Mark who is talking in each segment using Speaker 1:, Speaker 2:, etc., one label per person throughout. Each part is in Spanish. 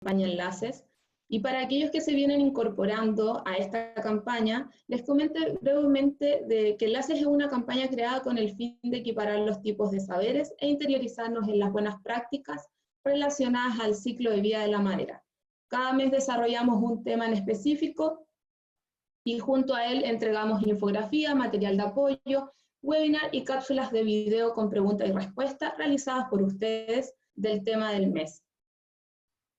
Speaker 1: campaña Enlaces. Y para aquellos que se vienen incorporando a esta campaña, les comento brevemente de que Enlaces es una campaña creada con el fin de equiparar los tipos de saberes e interiorizarnos en las buenas prácticas relacionadas al ciclo de vida de la madera. Cada mes desarrollamos un tema en específico y junto a él entregamos infografía, material de apoyo, webinar y cápsulas de video con preguntas y respuestas realizadas por ustedes del tema del mes.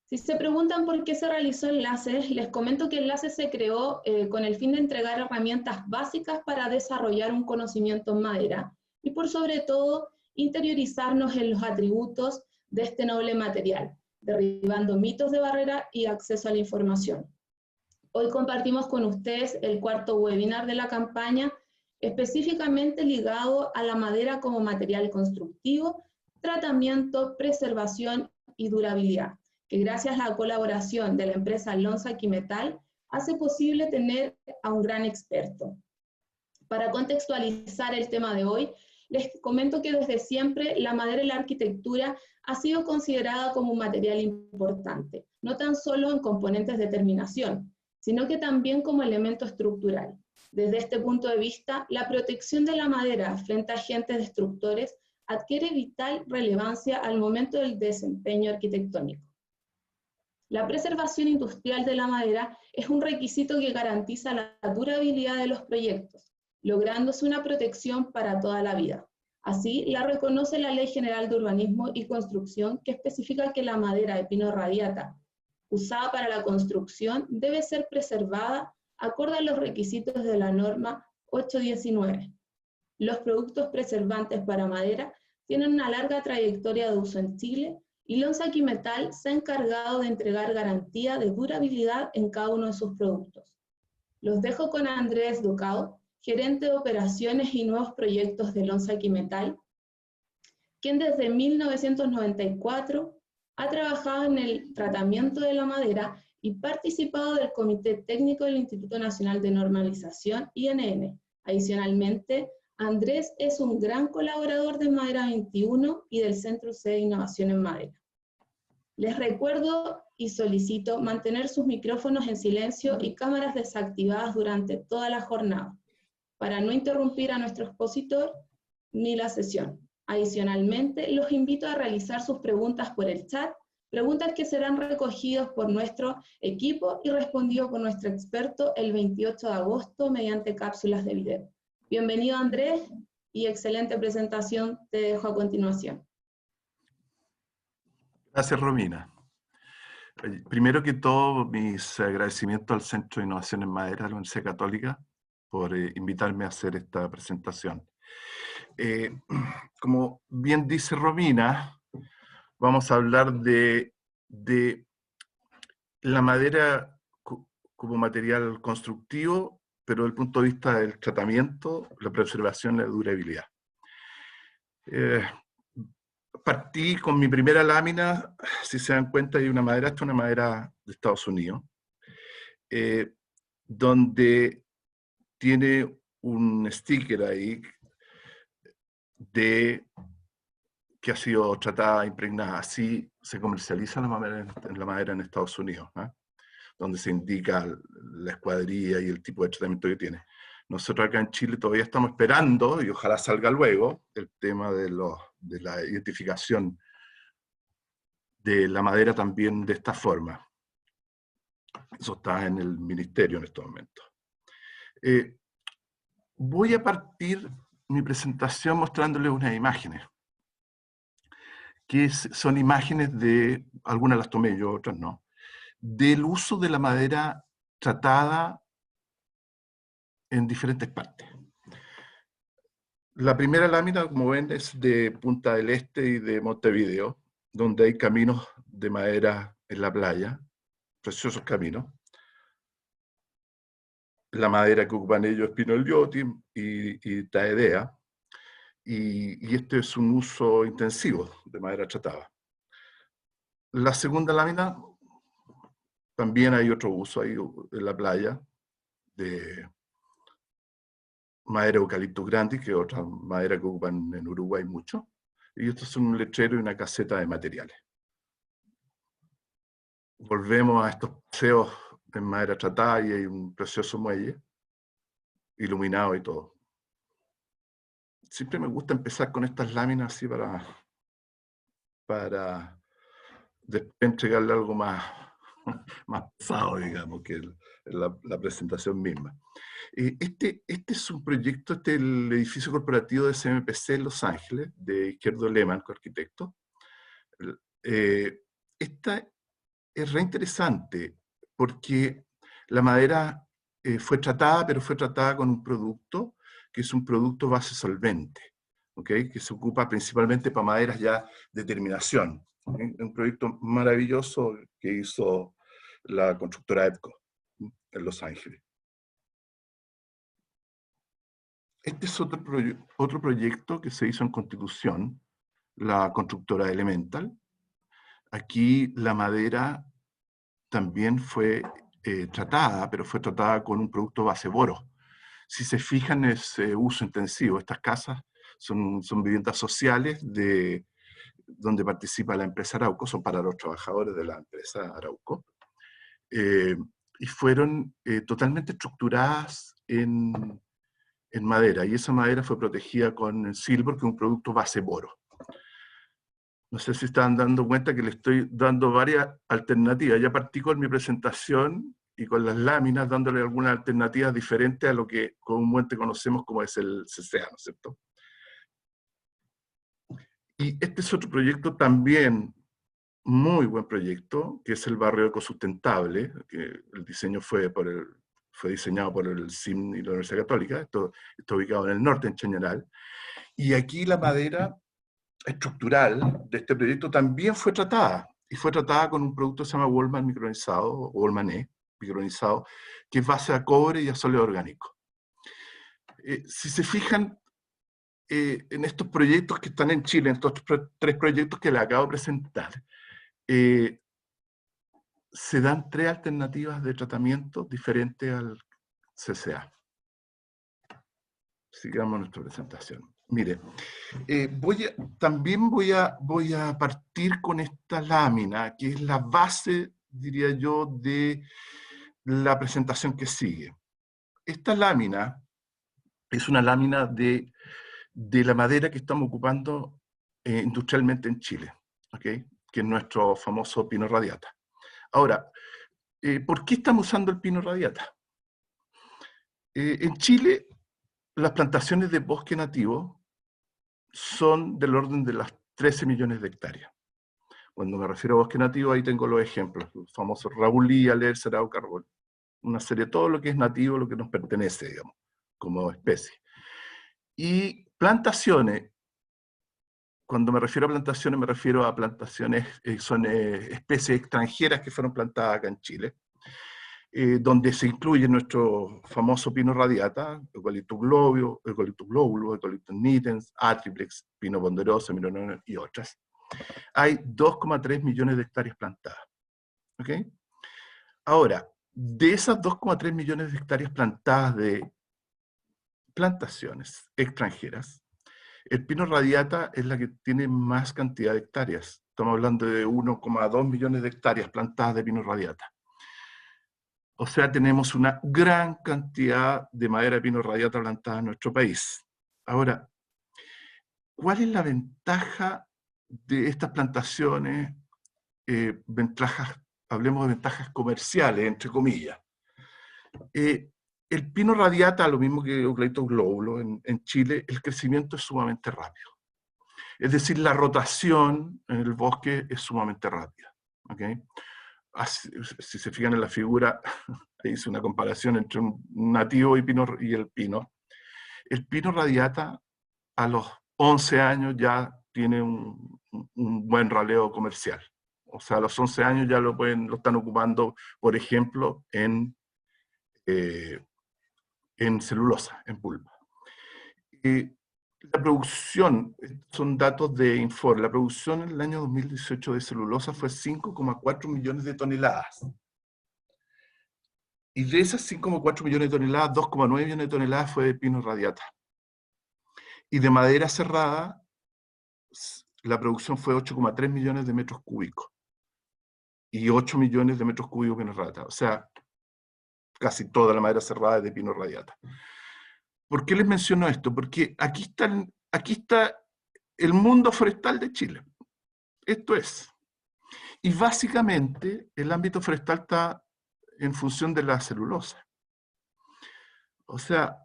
Speaker 1: Si se preguntan por qué se realizó Enlaces, les comento que Enlaces se creó con el fin de entregar herramientas básicas para desarrollar un conocimiento en madera y por sobre todo interiorizarnos en los atributos de este noble material, derribando mitos de barrera y acceso a la información. Hoy compartimos con ustedes el cuarto webinar de la campaña, específicamente ligado a la madera como material constructivo, tratamiento, preservación y durabilidad, que gracias a la colaboración de la empresa Lonza Quimetal hace posible tener a un gran experto. Para contextualizar el tema de hoy, les comento que desde siempre la madera en la arquitectura ha sido considerada como un material importante, no tan solo en componentes de terminación, sino que también como elemento estructural. Desde este punto de vista, la protección de la madera frente a agentes destructores adquiere vital relevancia al momento del desempeño arquitectónico. La preservación industrial de la madera es un requisito que garantiza la durabilidad de los proyectos, lográndose una protección para toda la vida. Así, la reconoce la Ley General de Urbanismo y Construcción, que especifica que la madera de pino radiata, usada para la construcción, debe ser preservada acorde a los requisitos de la norma 819. Los productos preservantes para madera tienen una larga trayectoria de uso en Chile, y Lonza Quimetal se ha encargado de entregar garantía de durabilidad en cada uno de sus productos. Los dejo con Andrés Ducao, gerente de operaciones y nuevos proyectos de Lonza Quimetal, quien desde 1994 ha trabajado en el tratamiento de la madera y participado del Comité Técnico del Instituto Nacional de Normalización, INN. Adicionalmente, Andrés es un gran colaborador de Madera 21 y del Centro C de Innovación en Madera. Les recuerdo y solicito mantener sus micrófonos en silencio y cámaras desactivadas durante toda la jornada, para no interrumpir a nuestro expositor ni la sesión. Adicionalmente, los invito a realizar sus preguntas por el chat, preguntas que serán recogidas por nuestro equipo y respondidas por nuestro experto el 28 de agosto mediante cápsulas de video. Bienvenido Andrés y excelente presentación, te dejo a continuación.
Speaker 2: Gracias, Romina. Primero que todo, mis agradecimientos al Centro de Innovación en Madera de la Universidad Católica por invitarme a hacer esta presentación. Como bien dice Romina, vamos a hablar de la madera como material constructivo, pero desde el punto de vista del tratamiento, la preservación y la durabilidad. Partí con mi primera lámina, si se dan cuenta, hay una madera, esta es una madera de Estados Unidos, donde tiene un sticker ahí que ha sido tratada, impregnada. Así se comercializa la madera en Estados Unidos, donde se indica la escuadrilla y el tipo de tratamiento que tiene. Nosotros acá en Chile todavía estamos esperando, y ojalá salga luego, el tema de la identificación de la madera también de esta forma. Eso está en el ministerio en estos momentos. Voy a partir mi presentación mostrándoles unas imágenes, que son imágenes de, algunas las tomé yo, otras no, del uso de la madera tratada en diferentes partes. La primera lámina, como ven, es de Punta del Este y de Montevideo, donde hay caminos de madera en la playa, preciosos caminos. La madera que ocupan ellos es Pinoliotti y Taedea, y este es un uso intensivo de madera tratada. La segunda lámina, también hay otro uso ahí en la playa, de madera eucaliptus grande, que es otra madera que ocupan en Uruguay mucho. Y esto es un letrero y una caseta de materiales. volvemos a estos paseos en madera tratada y hay un precioso muelle, iluminado y todo. Siempre me gusta empezar con estas láminas así para después entregarle algo más, más pesado, digamos, que la presentación misma. Este es un proyecto, este es el edificio corporativo de CMPC en Los Ángeles, de Izquierdo Lehmann, arquitecto. Esta es re interesante porque la madera fue tratada, pero fue tratada con un producto que es un producto base solvente, ¿okay? Que se ocupa principalmente para maderas ya de terminación. ¿Okay? Un proyecto maravilloso que hizo la constructora EPCO en Los Ángeles. Este es otro proyecto que se hizo en Constitución, la constructora Elemental. Aquí la madera también fue tratada, pero fue tratada con un producto base boro. Si se fijan, es uso intensivo. Estas casas son viviendas sociales donde participa la empresa Arauco, son para los trabajadores de la empresa Arauco, y fueron totalmente estructuradas en madera, y esa madera fue protegida con silver, que es un producto base boro. No sé si están dando cuenta que le estoy dando varias alternativas. Ya partí con mi presentación y con las láminas dándole algunas alternativas diferentes a lo que comúnmente conocemos como es el CCA, ¿no es cierto? Y este es otro proyecto también, muy buen proyecto, que es el barrio ecosustentable, que el diseño fue diseñado por el CIM y la Universidad Católica. Esto está ubicado en el norte, en Chañaral. Y aquí la madera estructural de este proyecto también fue tratada, y fue tratada con un producto que se llama Wallman micronizado, o Wallman micronizado, que es base a cobre y a sólido orgánico. Si se fijan en estos proyectos que están en Chile, en estos tres proyectos que les acabo de presentar, se dan tres alternativas de tratamiento diferentes al CCA. Sigamos nuestra presentación. Mire, también voy a partir con esta lámina, que es la base, diría yo, de la presentación que sigue. Esta lámina es una lámina de la madera que estamos ocupando industrialmente en Chile, ¿okay? Que es nuestro famoso pino radiata. Ahora, ¿por qué estamos usando el pino radiata? En Chile, las plantaciones de bosque nativo son del orden de las 13 millones de hectáreas. Cuando me refiero a bosque nativo, ahí tengo los ejemplos, los famosos Raulí, Alerce, Arauca, Arbol. Una serie de todo lo que es nativo, lo que nos pertenece, digamos, como especie. Y plantaciones, cuando me refiero a plantaciones, son especies extranjeras que fueron plantadas acá en Chile, donde se incluye nuestro famoso pino radiata, Eucalyptus globulus, Eucalyptus nitens, Atriplex, pino ponderoso, Mironone y otras. Hay 2,3 millones de hectáreas plantadas. ¿Okay? Ahora, de esas 2,3 millones de hectáreas plantadas de plantaciones extranjeras, el pino radiata es la que tiene más cantidad de hectáreas. Estamos hablando de 1,2 millones de hectáreas plantadas de pino radiata. O sea, tenemos una gran cantidad de madera de pino radiata plantada en nuestro país. Ahora, ¿cuál es la ventaja de estas plantaciones? Hablemos de ventajas comerciales, entre comillas. El pino radiata, lo mismo que Eucalyptus globulus en Chile, el crecimiento es sumamente rápido. Es decir, la rotación en el bosque es sumamente rápida. ¿Okay? Si se fijan en la figura, hice una comparación entre un nativo y el pino. El pino radiata a los 11 años ya tiene un buen raleo comercial. O sea, a los 11 años ya lo están ocupando, por ejemplo, en celulosa, en pulpa. La producción, son datos de Infor, la producción en el año 2018 de celulosa fue 5,4 millones de toneladas. Y de esas 5,4 millones de toneladas, 2,9 millones de toneladas fue de pino radiata. Y de madera cerrada, la producción fue 8,3 millones de metros cúbicos. y 8 millones de metros cúbicos de pino radiata. O sea, casi toda la madera cerrada es de pino radiata. ¿Por qué les menciono esto? Porque aquí está el mundo forestal de Chile. Esto es. Y básicamente el ámbito forestal está en función de la celulosa. O sea,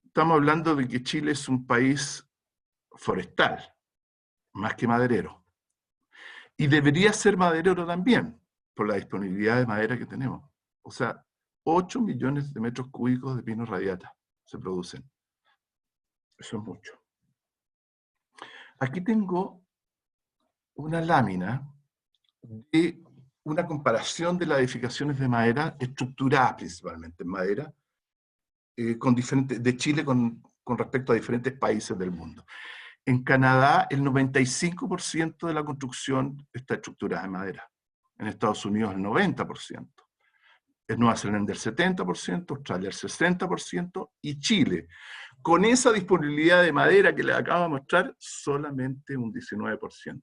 Speaker 2: estamos hablando de que Chile es un país forestal, más que maderero. Y debería ser maderero también, por la disponibilidad de madera que tenemos. O sea, 8 millones de metros cúbicos de pino radiata se producen. Eso es mucho. Aquí tengo una lámina de una comparación de las edificaciones de madera, estructuradas principalmente en madera, de Chile con respecto a diferentes países del mundo. En Canadá, el 95% de la construcción está estructurada en madera. En Estados Unidos, el 90%. En Nueva Zelanda, el 70%, Australia, el 60%, y Chile, con esa disponibilidad de madera que les acabo de mostrar, solamente un 19%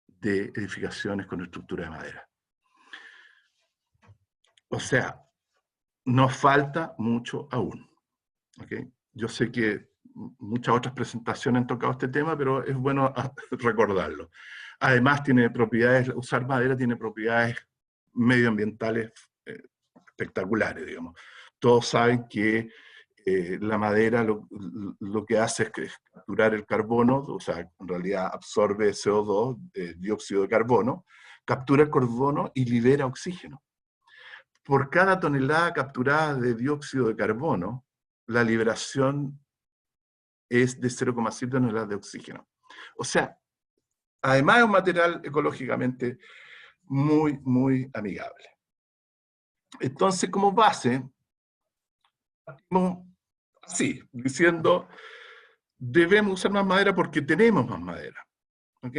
Speaker 2: de edificaciones con estructura de madera. O sea, nos falta mucho aún. ¿Okay? Yo sé que muchas otras presentaciones han tocado este tema, pero es bueno recordarlo. Además, tiene propiedades, usar madera tiene propiedades medioambientales espectaculares, digamos. Todos saben que la madera lo que hace es capturar el carbono, o sea, en realidad absorbe CO2, dióxido de carbono, captura el carbono y libera oxígeno. Por cada tonelada capturada de dióxido de carbono, la liberación es de 0,7 toneladas de oxígeno. O sea, además es un material ecológicamente muy, muy amigable. Entonces, como base, partimos así, diciendo, debemos usar más madera porque tenemos más madera. ¿Ok?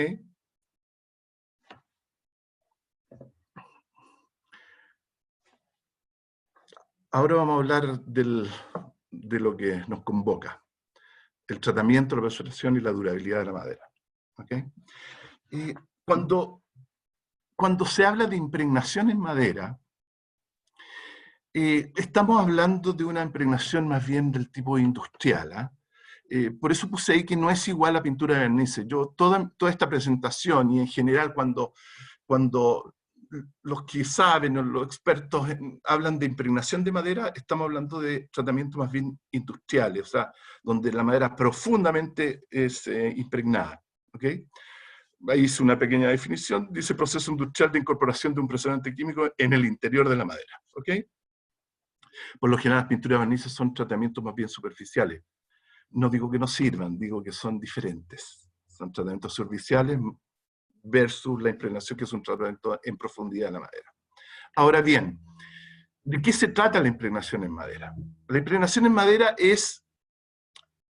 Speaker 2: Ahora vamos a hablar de lo que nos convoca. El tratamiento, la preservación y la durabilidad de la madera. ¿Okay? Y cuando se habla de impregnación en madera, estamos hablando de una impregnación más bien del tipo industrial. Por eso puse ahí que no es igual a pintura de vernices. Yo toda esta presentación y en general cuando los que saben o los expertos hablan de impregnación de madera, estamos hablando de tratamientos más bien industriales, o sea, donde la madera profundamente es impregnada. ¿Okay? Ahí hice una pequeña definición, dice proceso industrial de incorporación de un preservante químico en el interior de la madera. ¿Okay? Por lo general las pinturas de vernices son tratamientos más bien superficiales. No digo que no sirvan, digo que son diferentes. Son tratamientos superficiales versus la impregnación, que es un tratamiento en profundidad de la madera. Ahora bien, ¿de qué se trata la impregnación en madera? La impregnación en madera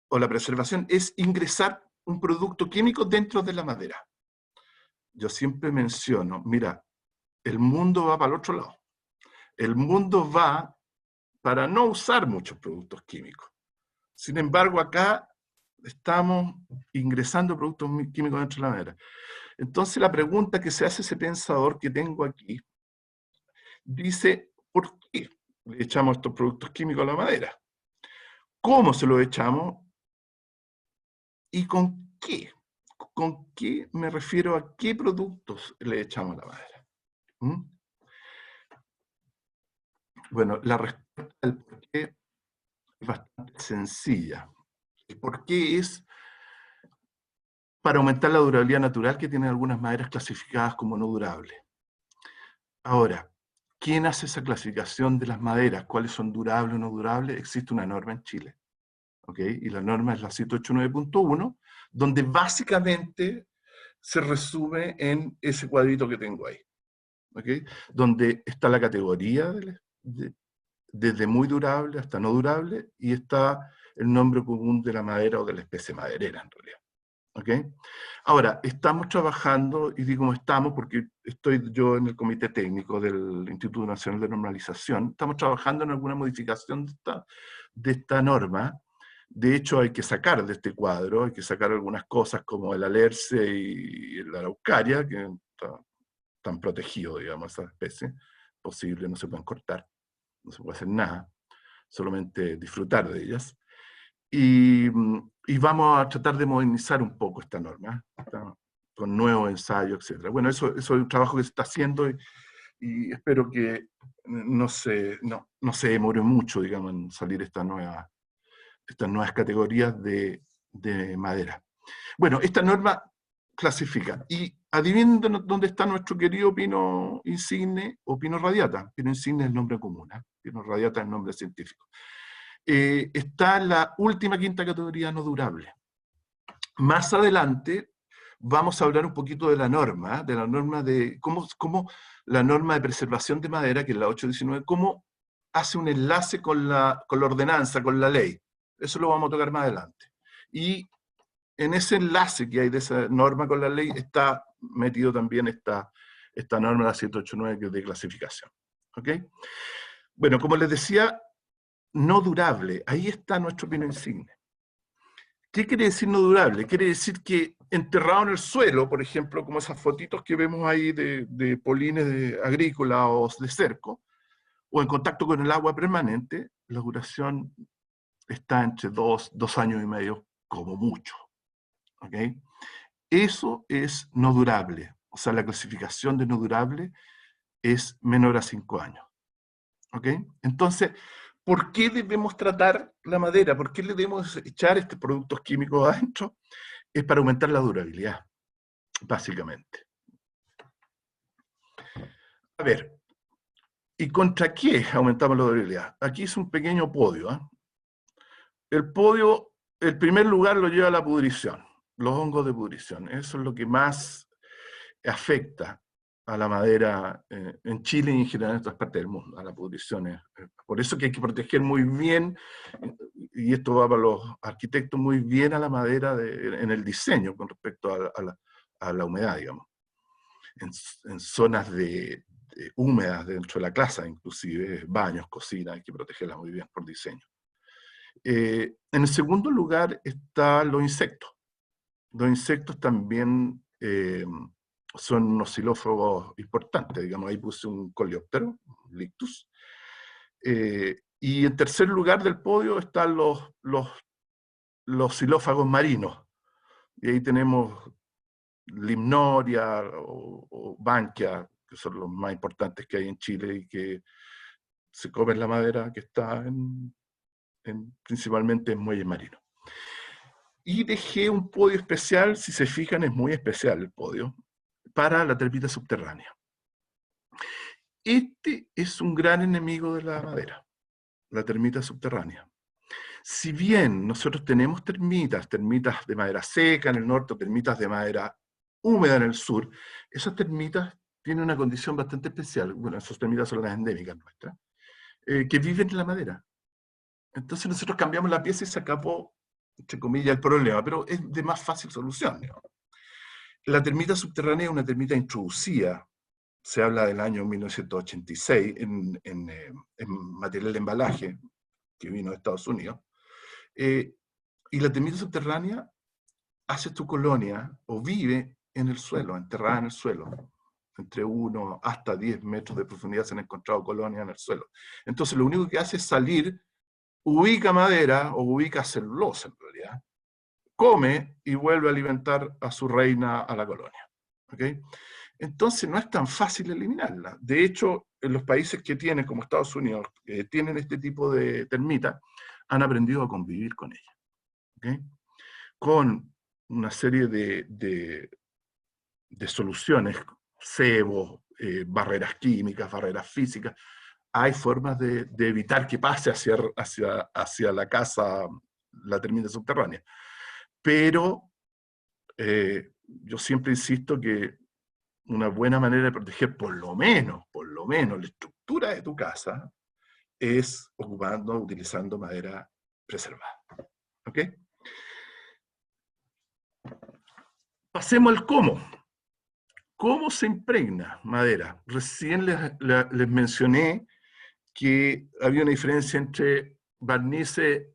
Speaker 2: o la preservación, es ingresar un producto químico dentro de la madera. Yo siempre menciono, mira, el mundo va para el otro lado. El mundo va para no usar muchos productos químicos. Sin embargo, acá estamos ingresando productos químicos dentro de la madera. Entonces la pregunta que se hace ese pensador que tengo aquí, dice, ¿por qué le echamos estos productos químicos a la madera? ¿Cómo se los echamos? ¿Y con qué? ¿Con qué me refiero a qué productos le echamos a la madera? ¿Mm? Bueno, la respuesta del por qué es bastante sencilla. El por qué es para aumentar la durabilidad natural que tienen algunas maderas clasificadas como no durables. Ahora, ¿quién hace esa clasificación de las maderas? ¿Cuáles son durables o no durables? Existe una norma en Chile. ¿Okay? Y la norma es la 789.1, donde básicamente se resume en ese cuadrito que tengo ahí. ¿Okay? Donde está la categoría desde muy durable hasta no durable, y está el nombre común de la madera o de la especie maderera en realidad. ¿Okay? Ahora, estamos trabajando, y digo estamos porque estoy yo en el comité técnico del Instituto Nacional de Normalización, estamos trabajando en alguna modificación de esta norma. De hecho, hay que sacar de este cuadro, hay que sacar algunas cosas como el alerce y la araucaria, que están protegidos, digamos, esas especies. Posible, no se pueden cortar, no se puede hacer nada, solamente disfrutar de ellas. Y vamos a tratar de modernizar un poco esta norma, con nuevos ensayos, etc. Bueno, eso es un trabajo que se está haciendo y espero que no se demore mucho, digamos, en salir estas nuevas categorías de madera. Bueno, esta norma clasifica. Y adivinen dónde está nuestro querido pino insigne o pino radiata. Pino insigne es el nombre común, pino radiata es el nombre científico. Está en la última quinta categoría no durable. Más adelante vamos a hablar un poquito de la norma de cómo la norma de preservación de madera, que es la 819, cómo hace un enlace con la ordenanza, con la ley. Eso lo vamos a tocar más adelante. Y en ese enlace que hay de esa norma con la ley está metido también esta norma, la 789, que es de clasificación. ¿Ok? Bueno, como les decía, no durable. Ahí está nuestro pino insigne. ¿Qué quiere decir no durable? Quiere decir que enterrado en el suelo, por ejemplo, como esas fotitos que vemos ahí de polines agrícolas o de cerco, o en contacto con el agua permanente, la duración está entre 2 años y medio, como mucho. ¿Ok? Eso es no durable. O sea, la clasificación de no durable es menor a 5 años. ¿Ok? Entonces, ¿por qué debemos tratar la madera? ¿Por qué le debemos echar estos productos químicos adentro? Es para aumentar la durabilidad, básicamente. A ver, ¿y contra qué aumentamos la durabilidad? Aquí es un pequeño podio. El podio, el primer lugar lo lleva la pudrición, los hongos de pudrición. Eso es lo que más afecta a la madera en Chile y en general en otras partes del mundo, a la pudrición. Por eso que hay que proteger muy bien, y esto va para los arquitectos, muy bien a la madera en el diseño con respecto a la humedad, digamos. En zonas húmedas dentro de la casa, inclusive baños, cocinas, hay que protegerlas muy bien por diseño. En el segundo lugar están los insectos. Los insectos también son unos xilófagos importantes, digamos, ahí puse un coleóptero, un lictus. Y en tercer lugar del podio están los xilófagos marinos. Y ahí tenemos Limnoria o Bankia, que son los más importantes que hay en Chile y que se comen la madera que está principalmente en muelles marinos. Y dejé un podio especial, si se fijan es muy especial el podio, para la termita subterránea. Este es un gran enemigo de la madera, la termita subterránea. Si bien nosotros tenemos termitas de madera seca en el norte, termitas de madera húmeda en el sur, esas termitas tienen una condición bastante especial. Bueno, esas termitas son las endémicas nuestras, que viven en la madera. Entonces nosotros cambiamos la pieza y se acabó, entre comillas, el problema, pero es de más fácil solución, ¿no? La termita subterránea es una termita introducida, se habla del año 1986, en material de embalaje, que vino de Estados Unidos, y la termita subterránea hace su colonia, o vive en el suelo, enterrada en el suelo. Entre 1 hasta 10 metros de profundidad se han encontrado colonias en el suelo. Entonces lo único que hace es salir, ubica madera, o ubica celulosa en realidad, come y vuelve a alimentar a su reina, a la colonia. ¿Okay? Entonces no es tan fácil eliminarla. De hecho, en los países que tienen, como Estados Unidos, que tienen este tipo de termita, han aprendido a convivir con ella. ¿Okay? Con una serie de soluciones, cebo, barreras químicas, barreras físicas. Hay formas de evitar que pase hacia la casa la termita subterránea. Pero yo siempre insisto que una buena manera de proteger por lo menos la estructura de tu casa es utilizando madera preservada. ¿Ok? Pasemos al cómo. ¿Cómo se impregna madera? Recién les mencioné que había una diferencia entre barnices,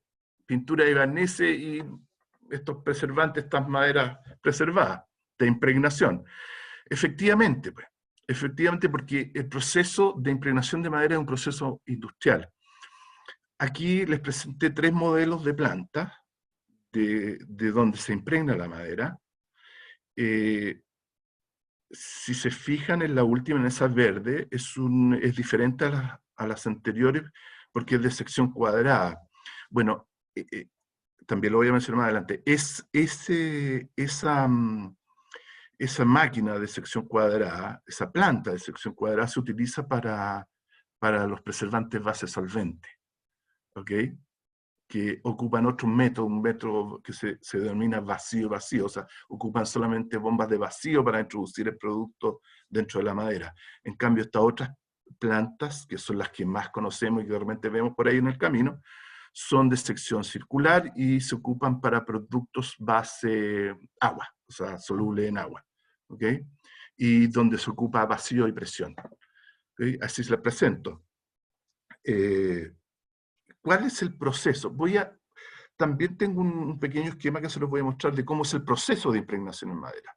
Speaker 2: pintura de barnices y estos preservantes, estas maderas preservadas de impregnación. Efectivamente, pues. Efectivamente, porque el proceso de impregnación de madera es un proceso industrial. Aquí les presenté 3 modelos de plantas de donde se impregna la madera. Si se fijan en la última, en esa verde, es diferente a las anteriores porque es de sección cuadrada. Bueno, también lo voy a mencionar más adelante. Esa máquina de sección cuadrada, esa planta de sección cuadrada se utiliza para los preservantes base solvente, ¿ok? Que ocupan otro método, un método que se denomina vacío-vacío, o sea, ocupan solamente bombas de vacío para introducir el producto dentro de la madera. En cambio, estas otras plantas, que son las que más conocemos y que realmente vemos por ahí en el camino, son de sección circular y se ocupan para productos base agua, o sea, soluble en agua, ¿ok? Y donde se ocupa vacío y presión. ¿Okay? Así se la presento. ¿Cuál es el proceso? También tengo un pequeño esquema que se los voy a mostrar de cómo es el proceso de impregnación en madera.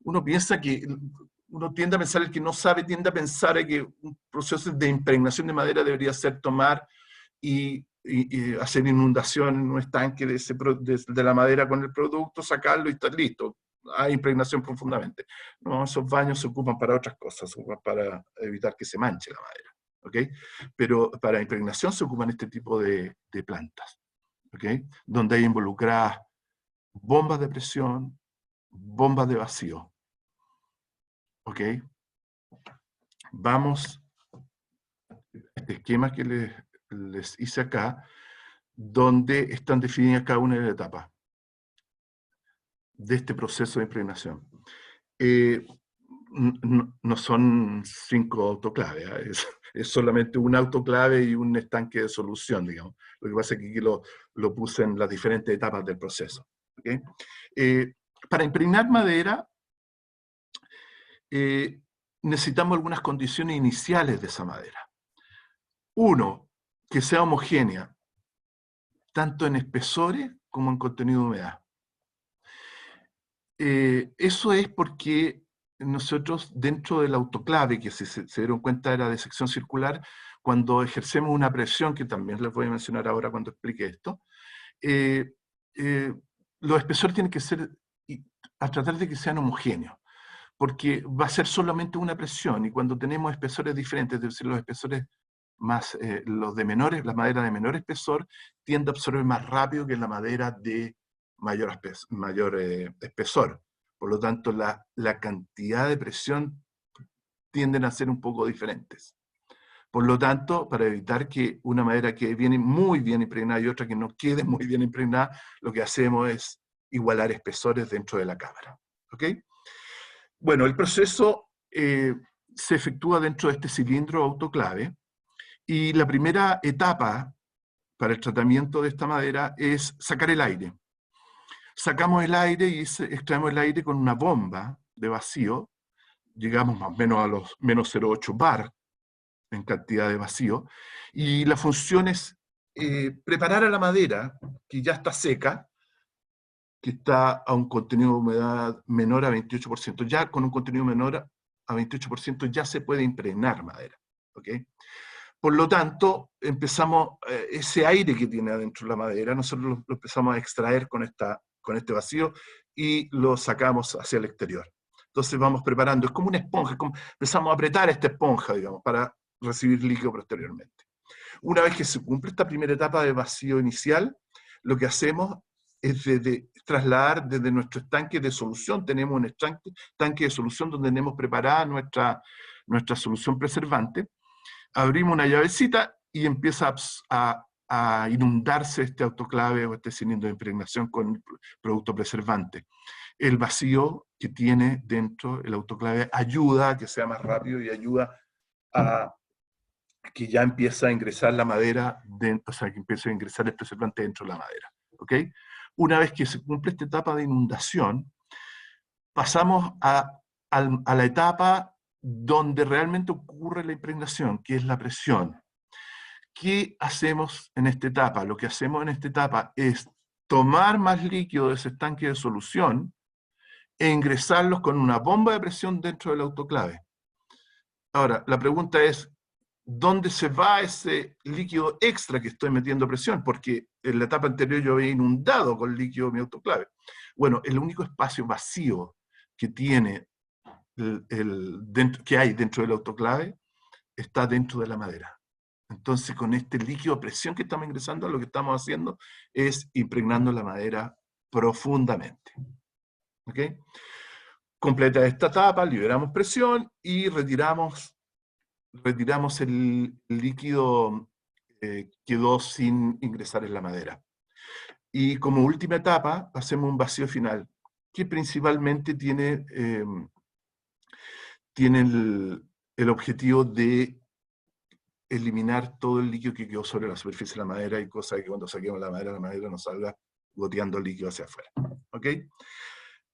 Speaker 2: Uno tiende a pensar, el que no sabe tiende a pensar que un proceso de impregnación de madera debería ser tomar y hacer inundación en un estanque de la madera con el producto, sacarlo y estar listo. Hay impregnación profundamente. No, esos baños se ocupan para otras cosas, se ocupan para evitar que se manche la madera. ¿Okay? Pero para impregnación se ocupan este tipo de plantas, ¿okay? Donde hay involucradas bombas de presión, bombas de vacío. ¿Ok? Vamos a este esquema que les hice acá, donde están definidas cada una de las etapas de este proceso de impregnación. No son 5 autoclaves, es solamente un autoclave y un estanque de solución, digamos. Lo que pasa es que aquí lo puse en las diferentes etapas del proceso. ¿Okay? Para impregnar madera, necesitamos algunas condiciones iniciales de esa madera. Uno, que sea homogénea, tanto en espesores como en contenido de humedad. Eso es porque nosotros, dentro del autoclave, que si se dieron cuenta era de sección circular, cuando ejercemos una presión, que también les voy a mencionar ahora cuando explique esto, los espesores tienen que ser, a tratar de que sean homogéneos, porque va a ser solamente una presión, y cuando tenemos espesores diferentes, es decir, los espesores más, la madera de menor espesor tiende a absorber más rápido que la madera de mayor espesor. Por lo tanto, la cantidad de presión tienden a ser un poco diferentes. Por lo tanto, para evitar que una madera quede muy bien impregnada y otra que no quede muy bien impregnada, lo que hacemos es igualar espesores dentro de la cámara. ¿Ok? Bueno, el proceso se efectúa dentro de este cilindro autoclave, y la primera etapa para el tratamiento de esta madera es sacar el aire. Sacamos el aire y extraemos el aire con una bomba de vacío. Llegamos más o menos a los menos 0,8 bar en cantidad de vacío. Y la función es preparar a la madera, que ya está seca, que está a un contenido de humedad menor a 28%. Ya con un contenido menor a 28% ya se puede impregnar madera. ¿Okay? Por lo tanto, empezamos, ese aire que tiene adentro la madera, nosotros lo empezamos a extraer con este vacío y lo sacamos hacia el exterior. Entonces vamos preparando, es como una esponja, empezamos a apretar esta esponja, digamos, para recibir líquido posteriormente. Una vez que se cumple esta primera etapa de vacío inicial, lo que hacemos es trasladar desde nuestro estanque de solución, tenemos un tanque de solución donde tenemos preparada nuestra solución preservante, abrimos una llavecita y empieza a inundarse este autoclave o este cilindro de impregnación con producto preservante. El vacío que tiene dentro el autoclave ayuda a que sea más rápido y ayuda a que ya empieza a ingresar la madera, o sea, que empiece a ingresar el preservante dentro de la madera. ¿Ok? Una vez que se cumple esta etapa de inundación, pasamos a la etapa donde realmente ocurre la impregnación, que es la presión. ¿Qué hacemos en esta etapa? Lo que hacemos en esta etapa es tomar más líquido de ese estanque de solución e ingresarlos con una bomba de presión dentro del autoclave. Ahora, la pregunta es, ¿dónde se va ese líquido extra que estoy metiendo presión? Porque en la etapa anterior yo había inundado con líquido mi autoclave. Bueno, el único espacio vacío que tiene que hay dentro del autoclave está dentro de la madera. Entonces, con este líquido de presión que estamos ingresando, lo que estamos haciendo es impregnando la madera profundamente. ¿Ok? Completa esta etapa, liberamos presión y retiramos el líquido que quedó sin ingresar en la madera. Y como última etapa, hacemos un vacío final, que principalmente tiene el objetivo de eliminar todo el líquido que quedó sobre la superficie de la madera, y cosa que cuando saquemos la madera nos salga goteando líquido hacia afuera. ¿Ok?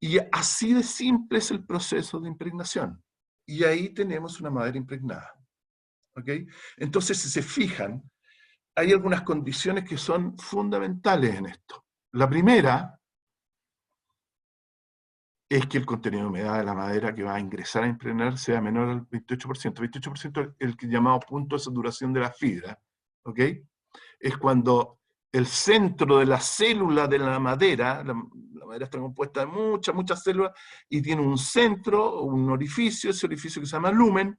Speaker 2: Y así de simple es el proceso de impregnación. Y ahí tenemos una madera impregnada. ¿Ok? Entonces, si se fijan, hay algunas condiciones que son fundamentales en esto. La primera es que el contenido de humedad de la madera que va a ingresar a impregnar sea menor al 28%. 28% es el llamado punto de saturación de la fibra. ¿Ok? Es cuando el centro de la célula de la madera madera está compuesta de muchas células, y tiene un centro, un orificio, ese orificio que se llama lumen.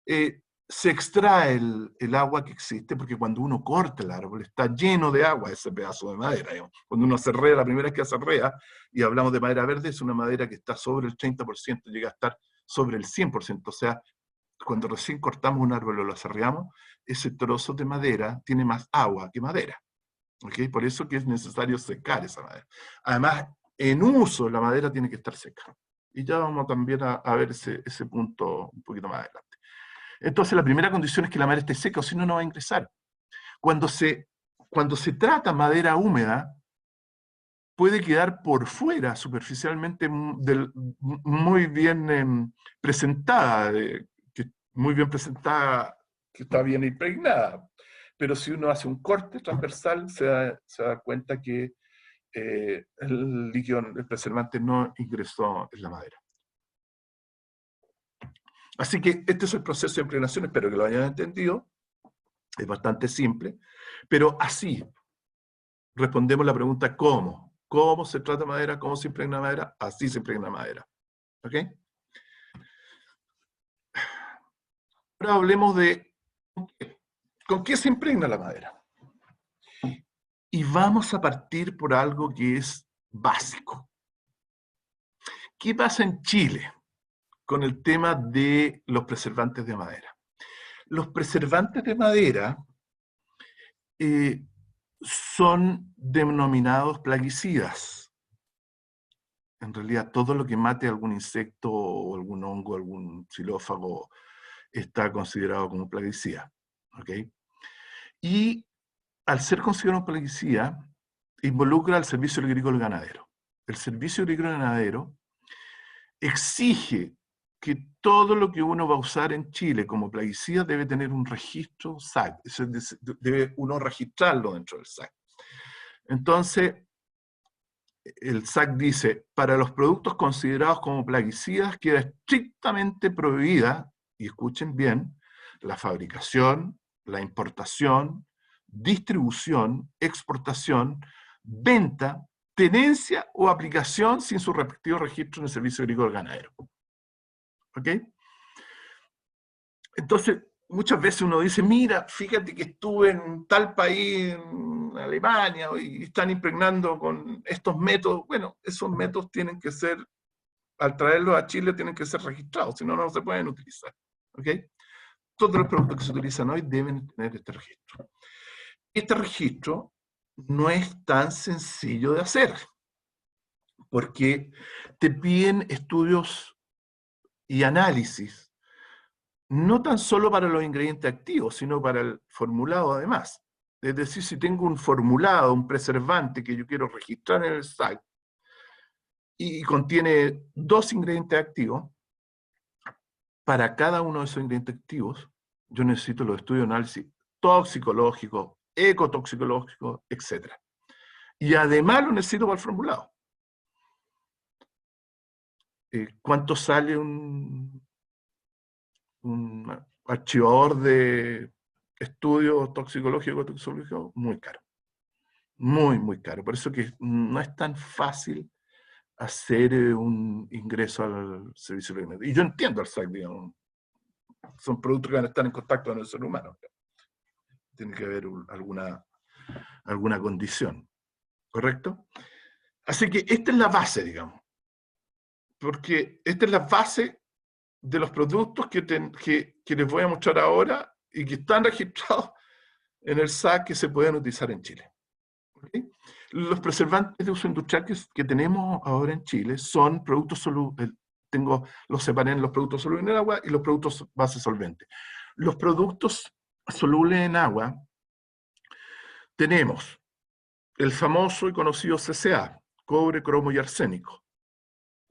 Speaker 2: Se extrae el agua que existe, porque cuando uno corta el árbol está lleno de agua ese pedazo de madera. Digamos. Cuando uno aserrea, la primera vez que aserrea, y hablamos de madera verde, es una madera que está sobre el 30%, llega a estar sobre el 100%. O sea, cuando recién cortamos un árbol o lo aserreamos, ese trozo de madera tiene más agua que madera. ¿Okay? Por eso que es necesario secar esa madera. Además, en uso, la madera tiene que estar seca. Y ya vamos también a ver ese punto un poquito más adelante. Entonces, la primera condición es que la madera esté seca, o si no, no va a ingresar. Cuando se trata madera húmeda, puede quedar por fuera, superficialmente, muy bien presentada, que está bien impregnada. Pero si uno hace un corte transversal, se da cuenta que el líquido, el preservante, no ingresó en la madera. Así que este es el proceso de impregnación, espero que lo hayan entendido. Es bastante simple, pero así respondemos la pregunta ¿cómo? ¿Cómo se trata madera? ¿Cómo se impregna madera? Así se impregna madera. ¿Ok? Ahora hablemos de ¿con qué se impregna la madera? Y vamos a partir por algo que es básico. ¿Qué pasa en Chile con el tema de los preservantes de madera? Los preservantes de madera son denominados plaguicidas. En realidad, todo lo que mate algún insecto o algún hongo, algún xilófago, está considerado como plaguicida. ¿Ok? Y al ser considerado un plaguicida, involucra al Servicio Agrícola y Ganadero. El Servicio Agrícola y Ganadero exige que todo lo que uno va a usar en Chile como plaguicida debe tener un registro SAC, debe uno registrarlo dentro del SAC. Entonces, el SAC dice, para los productos considerados como plaguicidas queda estrictamente prohibida, y escuchen bien, la fabricación, la importación, distribución, exportación, venta, tenencia o aplicación sin su respectivo registro en el Servicio Agrícola Ganadero. ¿Ok? Entonces, muchas veces uno dice, mira, fíjate que estuve en tal país, en Alemania, y están impregnando con estos métodos. Bueno, esos métodos tienen que ser, al traerlos a Chile, tienen que ser registrados, si no, no se pueden utilizar. ¿Ok? Todos los productos que se utilizan hoy deben tener este registro. Este registro no es tan sencillo de hacer, porque te piden estudios y análisis, no tan solo para los ingredientes activos, sino para el formulado además. Es decir, si tengo un formulado, un preservante que yo quiero registrar en el SAC, y contiene 2 ingredientes activos, para cada uno de esos ingredientes activos, yo necesito los estudios de análisis toxicológicos, ecotoxicológicos, etc. Y además lo necesito para el formulado. ¿Cuánto sale un archivador de estudio toxicológico, toxicológico? Muy caro. Muy, muy caro. Por eso que no es tan fácil hacer un ingreso al servicio alimentario. Y yo entiendo al SAC, digamos. Son productos que van a estar en contacto con el ser humano. Tiene que haber alguna condición. ¿Correcto? Así que esta es la base, digamos. Porque esta es la base de los productos que les voy a mostrar ahora y que están registrados en el SAC que se pueden utilizar en Chile. ¿Okay? Los preservantes de uso industrial que tenemos ahora en Chile son productos solubles. Los separé en los productos solubles en agua y los productos base solvente. Los productos solubles en agua tenemos el famoso y conocido CCA, cobre, cromo y arsénico.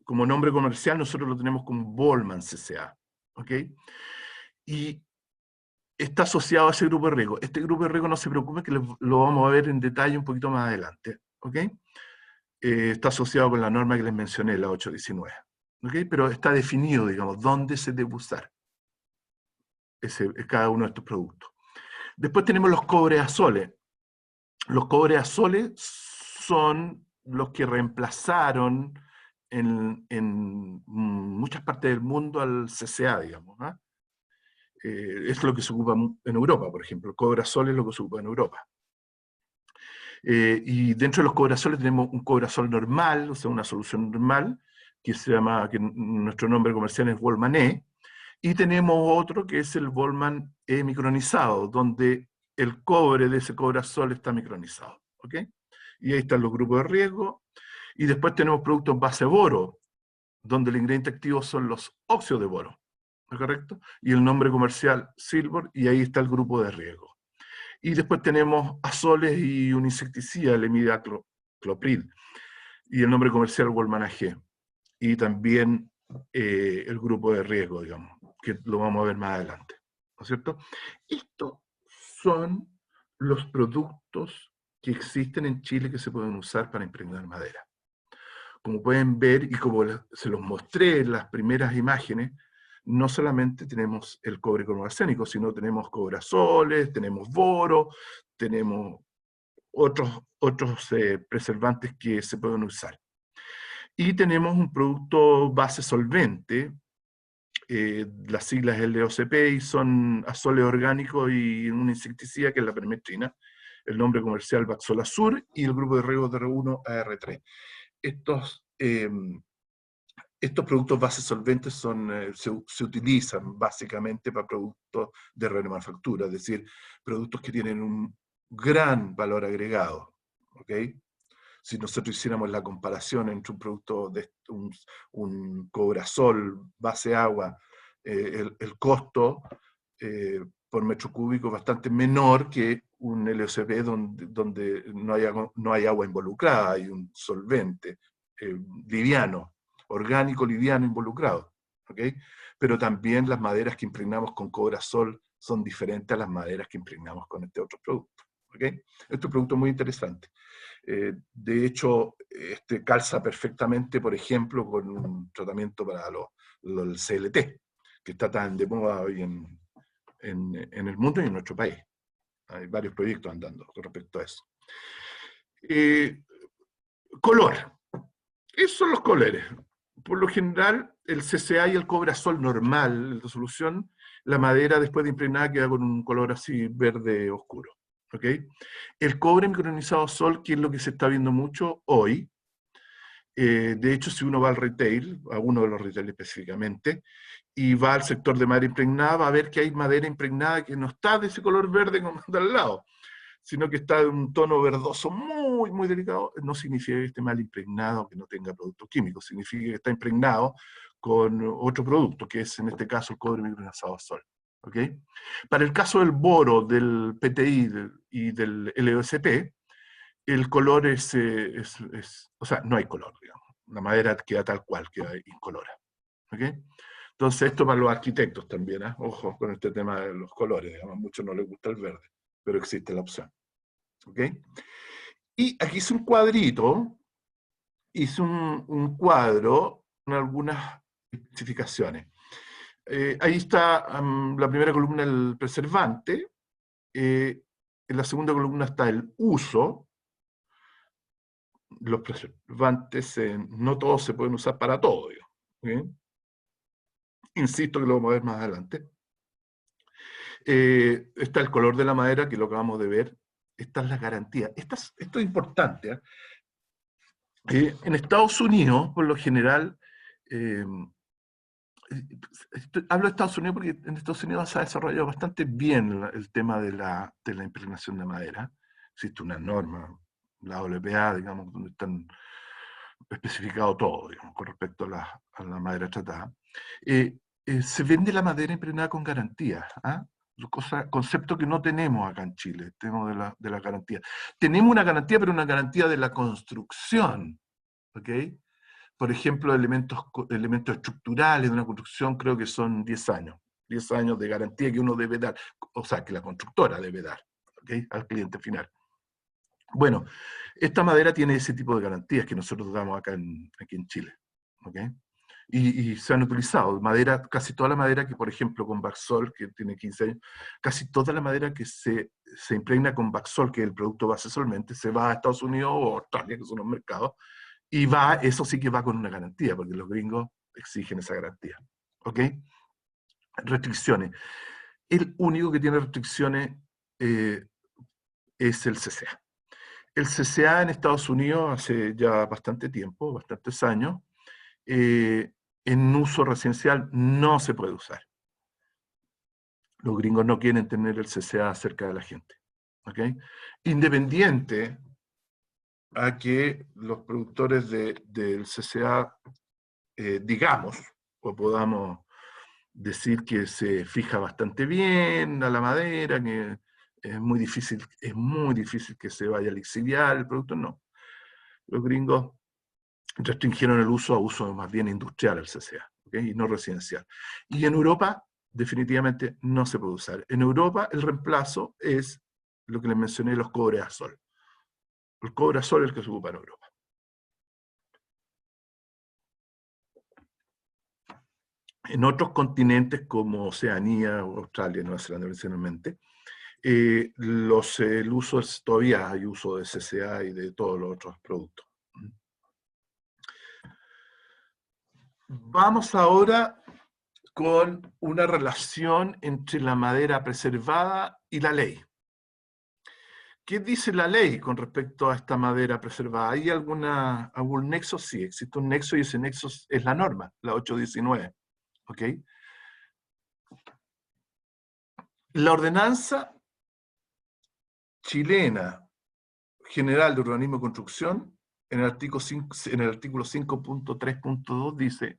Speaker 2: Como nombre comercial nosotros lo tenemos como Volman CCA. ¿Ok? Y está asociado a ese grupo de riesgo. Este grupo de riesgo no se preocupe que lo vamos a ver en detalle un poquito más adelante. ¿Ok? Está asociado con la norma que les mencioné, la 819. ¿Okay? Pero está definido, digamos, dónde se debe usar cada uno de estos productos. Después tenemos los cobreazoles. Los cobreazoles son los que reemplazaron en muchas partes del mundo al CCA, digamos. ¿No? Es lo que se ocupa en Europa, por ejemplo. El cobreazol es lo que se ocupa en Europa. Y dentro de los cobrazoles tenemos un cobrazol normal, o sea, una solución normal, que nuestro nombre comercial es Volman E, y tenemos otro que es el Volman E micronizado, donde el cobre de ese cobrazol está micronizado. ¿Ok? Y ahí están los grupos de riesgo. Y después tenemos productos base boro, donde el ingrediente activo son los óxidos de boro. ¿No es correcto? Y el nombre comercial Silver, y ahí está el grupo de riesgo. Y después tenemos azoles y un insecticida, el imidaclopril, y el nombre comercial Volman AG. Y también el grupo de riesgo, digamos, que lo vamos a ver más adelante. ¿No es cierto? Estos son los productos que existen en Chile que se pueden usar para impregnar madera. Como pueden ver, y como se los mostré en las primeras imágenes, no solamente tenemos el cobre con arsénico, sino tenemos cobrazoles, tenemos boro, tenemos otros preservantes que se pueden usar. Y tenemos un producto base solvente, las siglas LOCP, y son azoles orgánicos y un insecticida que es la permetrina, el nombre comercial Baxolasur y el grupo de riesgo DR1 AR3. Estos productos base solventes se utilizan básicamente para productos de remanufactura, es decir, productos que tienen un gran valor agregado. ¿Ok? Si nosotros hiciéramos la comparación entre un producto de un cobrazol base agua, el costo por metro cúbico es bastante menor que un LOCP donde no hay agua involucrada, hay un solvente liviano, orgánico liviano involucrado. ¿Okay? Pero también las maderas que impregnamos con cobrazol son diferentes a las maderas que impregnamos con este otro producto. ¿Okay? Este es un producto muy interesante. De hecho, calza perfectamente, por ejemplo, con un tratamiento para el CLT, que está tan de moda hoy en el mundo y en nuestro país. Hay varios proyectos andando con respecto a eso. Color. Esos son los colores. Por lo general, el CCA y el cobrazol normal, la solución, la madera después de impregnada queda con un color así verde oscuro. ¿Okay? El cobre micronizado sol, que es lo que se está viendo mucho hoy, de hecho, si uno va al retail, a uno de los retail específicamente, y va al sector de madera impregnada, va a ver que hay madera impregnada que no está de ese color verde como está al lado, sino que está de un tono verdoso muy, muy delicado. No significa que esté mal impregnado, que no tenga productos químicos, significa que está impregnado con otro producto, que es en este caso el cobre micronizado sol. ¿Okay? Para el caso del boro, del PTI y del LOCP, el color o sea, no hay color, digamos. La madera queda tal cual, queda incolora. ¿Okay? Entonces, esto para los arquitectos también, ¿eh? Ojo con este tema de los colores, digamos. A muchos no les gusta el verde, pero existe la opción. ¿Okay? Y aquí hice un cuadrito, hice un cuadro con algunas especificaciones. Ahí está la primera columna, el preservante. En la segunda columna está el uso. Los preservantes, no todos se pueden usar para todo, ¿okay? Insisto que lo vamos a ver más adelante. Está el color de la madera, que lo acabamos de ver. Esta es la garantía. Esto es importante, ¿eh? En Estados Unidos, por lo general, hablo de Estados Unidos porque en Estados Unidos se ha desarrollado bastante bien el tema de la impregnación de madera. Existe una norma, la WPA, digamos, donde están especificado todo, digamos, con respecto a la madera tratada. Se vende la madera impregnada con garantía, ¿ah? Concepto que no tenemos acá en Chile, tenemos de la garantía. Tenemos una garantía, pero una garantía de la construcción, ¿ok? Por ejemplo, elementos estructurales de una construcción creo que son 10 años. 10 años de garantía que uno debe dar, o sea, que la constructora debe dar, ¿ok? Al cliente final. Bueno, esta madera tiene ese tipo de garantías que nosotros damos aquí en Chile, ¿ok? Y se han utilizado madera, casi toda la madera que, por ejemplo, con Baxol, que tiene 15 años, casi toda la madera que se impregna con Baxol, que es el producto base solamente, se va a Estados Unidos o Australia, que son los mercados, y eso sí que va con una garantía, porque los gringos exigen esa garantía, ¿ok? Restricciones. El único que tiene restricciones es el CCA. El CCA en Estados Unidos hace ya bastante tiempo, bastantes años, en uso residencial no se puede usar. Los gringos no quieren tener el CCA cerca de la gente, ¿ok? Independiente a que los productores del CCA, digamos, o podamos decir que se fija bastante bien a la madera, que es muy difícil que se vaya a lixiviar el producto, no. Los gringos restringieron el uso a uso más bien industrial el CCA, ¿okay? Y no residencial. Y en Europa, definitivamente no se puede usar. En Europa, el reemplazo es lo que les mencioné, los cobre-azol. El cobre-azol es el que se ocupa en Europa. En otros continentes como Oceanía, o Australia, Nueva Zelanda, tradicionalmente, el uso todavía hay uso de CCA y de todos los otros productos. Vamos ahora con una relación entre la madera preservada y la ley. ¿Qué dice la ley con respecto a esta madera preservada? ¿Hay algún nexo? Sí, existe un nexo y ese nexo es la norma, la 819. ¿Ok? La ordenanza chilena general de urbanismo y construcción, en el artículo 5.3.2 dice: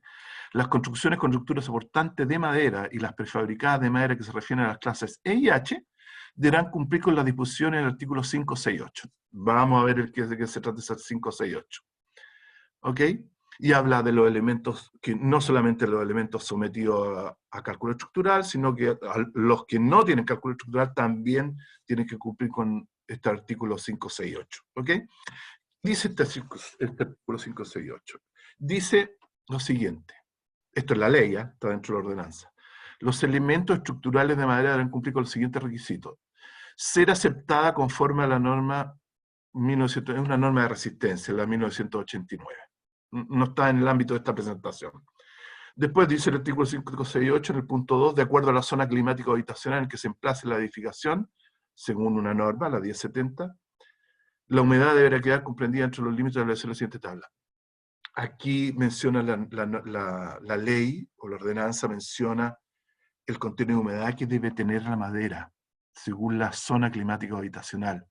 Speaker 2: las construcciones con estructuras soportantes de madera y las prefabricadas de madera que se refieren a las clases E y H deberán cumplir con las disposiciones del artículo 568. Vamos a ver de qué se trata ese 568. ¿Ok? Y habla de los elementos, que no solamente los elementos sometidos a cálculo estructural, sino que los que no tienen cálculo estructural también tienen que cumplir con este artículo 568. ¿Ok? Dice este artículo 568. Dice lo siguiente. Esto es la ley, está dentro de la ordenanza. Los elementos estructurales de madera deben cumplir con los siguientes requisitos: ser aceptada conforme a la norma 1900, es una norma de resistencia, la 1989. No está en el ámbito de esta presentación. Después dice el artículo 568 en el punto 2, de acuerdo a la zona climática habitacional en que se emplace la edificación, según una norma, la 1070, la humedad deberá quedar comprendida entre los límites de la siguiente tabla. Aquí menciona la ley, o la ordenanza menciona el contenido de humedad que debe tener la madera, según la zona climática habitacional.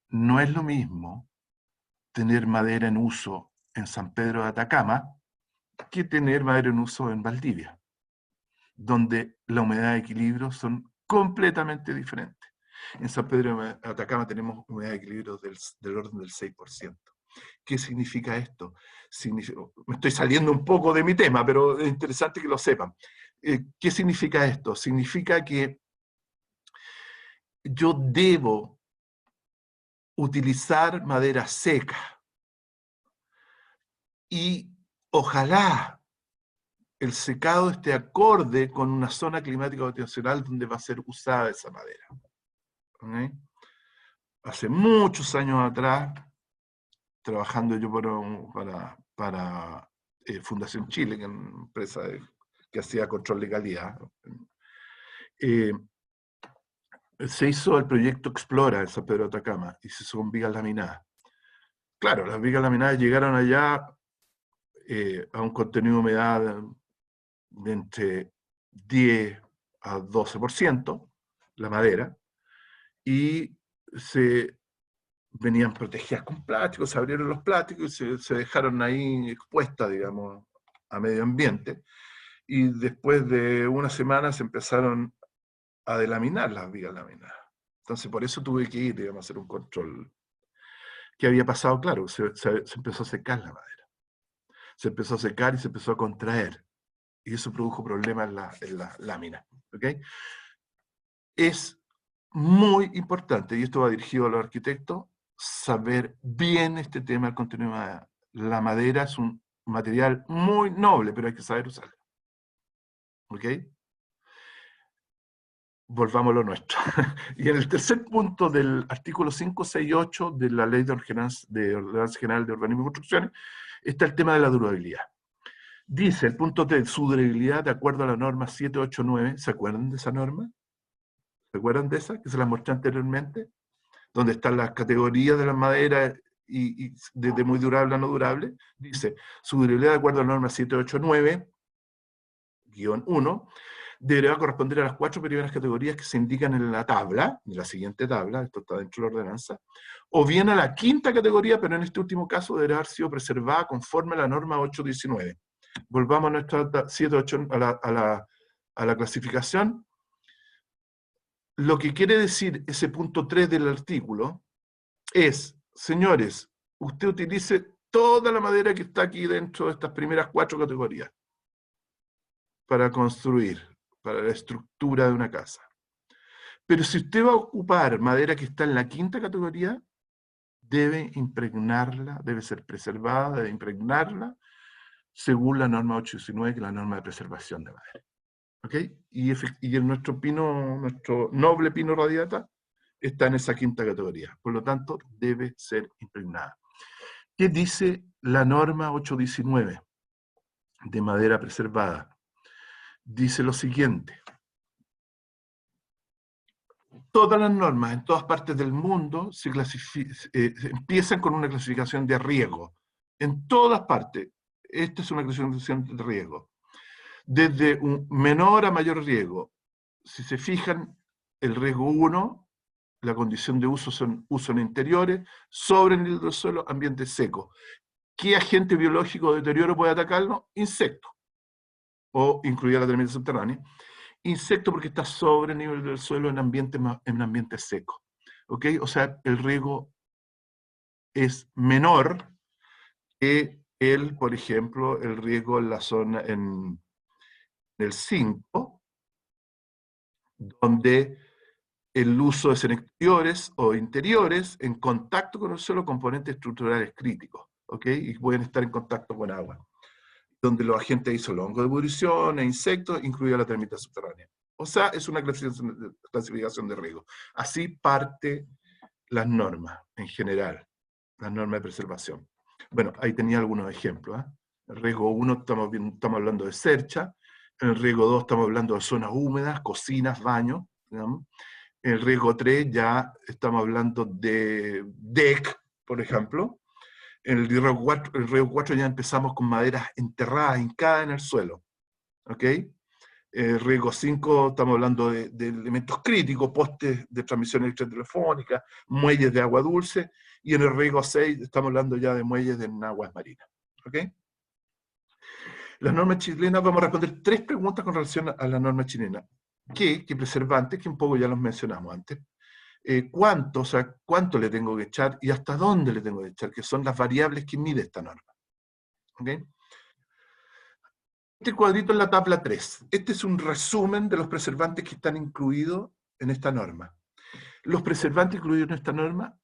Speaker 2: No es lo mismo tener madera en uso en San Pedro de Atacama que tener madera en uso en Valdivia, donde la humedad y equilibrio son completamente diferentes. En San Pedro de Atacama tenemos humedad y equilibrio del orden del 6%. ¿Qué significa esto? Me estoy saliendo un poco de mi tema, pero es interesante que lo sepan. ¿Qué significa esto? Significa que yo debo utilizar madera seca y ojalá el secado esté acorde con una zona climática habitacional donde va a ser usada esa madera. ¿Okay? Hace muchos años atrás, trabajando yo para Fundación Chile, que es una empresa que hacía control de calidad, se hizo el proyecto Explora en San Pedro de Atacama y se hizo con vigas laminadas. Claro, las vigas laminadas llegaron allá a un contenido de humedad de entre 10 a 12%, la madera, y se venían protegidas con plástico, se abrieron los plásticos y se dejaron ahí expuestas, digamos, a medio ambiente, y después de una semana se empezaron a delaminar las vigas laminadas. Entonces por eso tuve que ir, digamos, a hacer un control. ¿Qué había pasado? Claro, se empezó a secar la madera. Se empezó a secar y se empezó a contraer. Y eso produjo problemas en la lámina. ¿Okay? Es muy importante, y esto va dirigido a los arquitectos, saber bien este tema del contenido de madera. La madera es un material muy noble, pero hay que saber usarlo. ¿Ok? Volvamos a lo nuestro. Y en el tercer punto del artículo 568 de la Ley de Ordenanza General de Urbanismo y Construcciones, está el tema de la durabilidad. Dice el punto 3, su durabilidad de acuerdo a la norma 789, ¿se acuerdan de esa norma? ¿Se acuerdan de esa? Que se la mostré anteriormente, donde están las categorías de las maderas y desde muy durable a no durable. Dice, su durabilidad de acuerdo a la norma 789-1, deberá corresponder a las 4 primeras categorías que se indican en la tabla, en la siguiente tabla, esto está dentro de la ordenanza, o bien a la 5ª categoría, pero en este último caso deberá haber sido preservada conforme a la norma 819. Volvamos a nuestra 78, a la clasificación. Lo que quiere decir ese punto 3 del artículo es, señores, usted utilice toda la madera que está aquí dentro de estas primeras 4 categorías para construir, para la estructura de una casa. Pero si usted va a ocupar madera que está en la 5ª categoría, debe impregnarla, debe ser preservada, debe impregnarla, según la norma 819, que es la norma de preservación de madera. ¿Ok? Y nuestro noble pino radiata está en esa 5ª categoría. Por lo tanto, debe ser impregnada. ¿Qué dice la norma 819 de madera preservada? Dice lo siguiente. Todas las normas en todas partes del mundo empiezan con una clasificación de riesgo. En todas partes. Esta es una clasificación de riesgo. Desde un menor a mayor riesgo. Si se fijan, el riesgo 1, la condición de uso son uso en interiores, sobre el nivel del suelo, ambiente seco. ¿Qué agente biológico de deterioro puede atacarlo? Insectos. O incluir la termita subterránea. Insecto porque está sobre el nivel del suelo en ambiente seco. ¿Ok? O sea, el riesgo es menor que por ejemplo, el riesgo en la zona, en el 5, donde el uso es en exteriores o interiores, en contacto con el suelo, componentes estructurales críticos. ¿Ok? Y pueden estar en contacto con agua. Donde los agentes disuelven hongos de pudrición e insectos, incluida la termita subterránea. O sea, es una clasificación de riesgo. Así parte las normas en general, las normas de preservación. Bueno, ahí tenía algunos ejemplos. En el riesgo 1 estamos hablando de cercha, en el riesgo 2 estamos hablando de zonas húmedas, cocinas, baños. ¿Digamos? En el riesgo 3 ya estamos hablando de deck, por ejemplo. En el riesgo 4 ya empezamos con maderas enterradas, hincadas en el suelo. ¿Ok? Riesgo 5 estamos hablando de elementos críticos, postes de transmisión electrotelefónica, muelles de agua dulce, y en el riesgo 6 estamos hablando ya de muelles en aguas marinas. ¿Ok? Las normas chilenas, vamos a responder 3 preguntas con relación a la norma chilena. ¿Qué preservantes? Que un poco ya los mencionamos antes. ¿Cuánto? O sea, ¿cuánto le tengo que echar y hasta dónde le tengo que echar? Que son las variables que mide esta norma. ¿Ok? Este cuadrito es la tabla 3. Este es un resumen de los preservantes que están incluidos en esta norma. Los preservantes incluidos en esta norma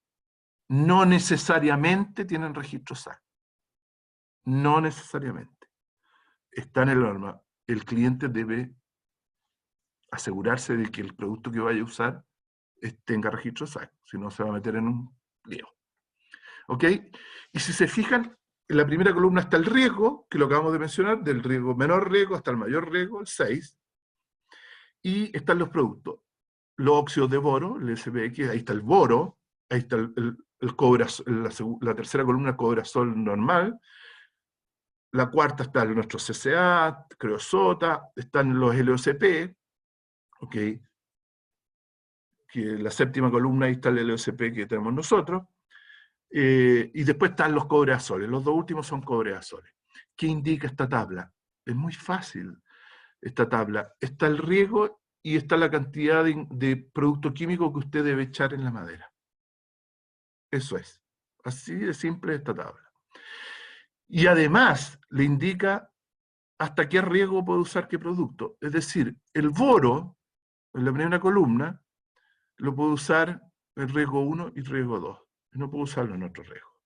Speaker 2: no necesariamente tienen registro SAC. No necesariamente. está en la norma. El cliente debe asegurarse de que el producto que vaya a usar tenga registro SAC, si no se va a meter en un lío. ¿Ok? Y si se fijan, en la primera columna está el riesgo, que lo acabamos de mencionar, del riesgo menor riesgo hasta el mayor riesgo, el 6, y están los productos. Los óxidos de boro, el SPX, ahí está el boro, ahí está el cobre, la tercera columna, cobrasol normal, la cuarta está nuestro CCA, creosota, están los LOCP, ¿ok? Que la séptima columna ahí está el LOCP que tenemos nosotros, y después están los cobreazoles, los dos últimos son cobreazoles. ¿Qué indica esta tabla? Es muy fácil esta tabla. Está el riesgo y está la cantidad de producto químico que usted debe echar en la madera. Eso es. Así de simple esta tabla. Y además le indica hasta qué riesgo puede usar qué producto. Es decir, el boro, en la primera columna, lo puede usar en riesgo 1 y riesgo 2. No puede usarlo en otro riesgo.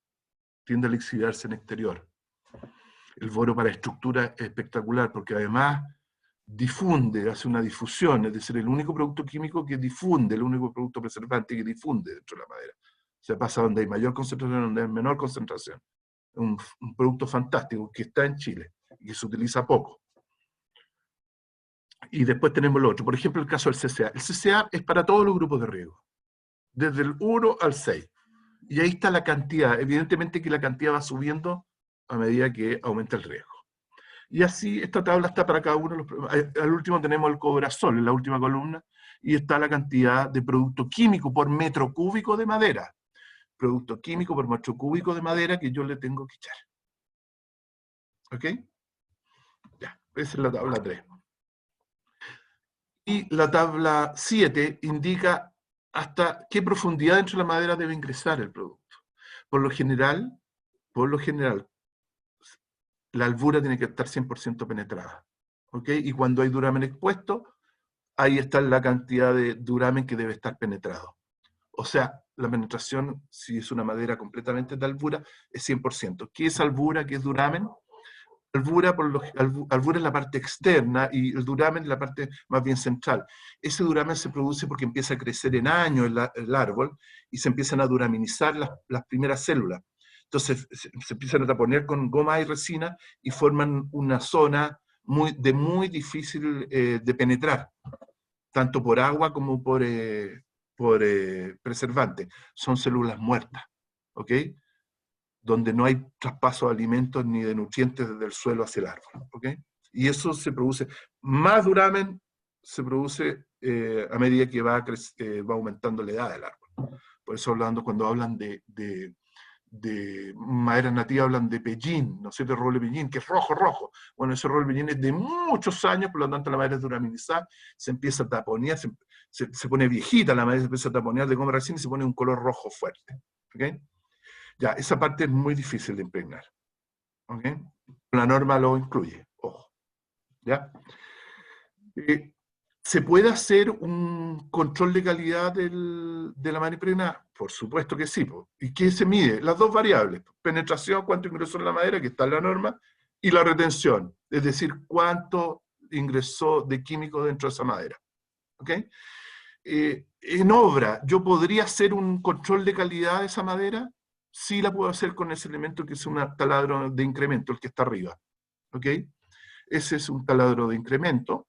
Speaker 2: Tiende a lixiviarse en exterior. El boro para estructura es espectacular porque además difunde, hace una difusión, es decir, el único producto químico que difunde, el único producto preservante que difunde dentro de la madera. O sea, pasa donde hay mayor concentración, donde hay menor concentración. Un producto fantástico que está en Chile y que se utiliza poco. Y después tenemos lo otro, por ejemplo el caso del CCA. El CCA es para todos los grupos de riesgo, desde el 1 al 6. Y ahí está la cantidad, evidentemente que la cantidad va subiendo a medida que aumenta el riesgo. Y así esta tabla está para cada uno de los... Al último tenemos el cobrazol en la última columna, y está la cantidad de producto químico por metro cúbico de madera. Producto químico por metro cúbico de madera que yo le tengo que echar. ¿Ok? Ya, esa es la tabla 3. Y la tabla 7 indica hasta qué profundidad dentro de la madera debe ingresar el producto. Por lo general, la albura tiene que estar 100% penetrada. ¿Ok? Y cuando hay duramen expuesto, ahí está la cantidad de duramen que debe estar penetrado. O sea, la penetración, si es una madera completamente de albura, es 100%. ¿Qué es albura? ¿Qué es duramen? Albura es la parte externa y el duramen es la parte más bien central. Ese duramen se produce porque empieza a crecer en años el árbol y se empiezan a duraminizar las primeras células. Entonces se empiezan a taponear con goma y resina y forman una zona de muy difícil de penetrar, tanto por agua como por preservante. Son células muertas, ¿ok? Donde no hay traspaso de alimentos ni de nutrientes desde el suelo hacia el árbol, ¿ok? Y eso se produce, más duramen se produce a medida que va aumentando la edad del árbol. Por eso cuando hablan de madera nativa, hablan de pellín, ¿no es cierto? El roble pellín, que es rojo. Bueno, ese roble pellín es de muchos años, por lo tanto la madera es duraminizada, se empieza a taponear, se pone viejita, la madera se empieza a taponear de goma resina y se pone un color rojo fuerte, ¿ok? Ya, esa parte es muy difícil de impregnar, ¿ok? La norma lo incluye, ojo, ¿ya? ¿Se puede hacer un control de calidad de la madera impregnada? Por supuesto que sí. ¿Y qué se mide? Las dos variables, penetración, cuánto ingresó en la madera, que está en la norma, y la retención, es decir, cuánto ingresó de químico dentro de esa madera, ¿ok? En obra, ¿yo podría hacer un control de calidad de esa madera? Sí la puedo hacer con ese elemento que es un taladro de incremento, el que está arriba, ¿ok? Ese es un taladro de incremento,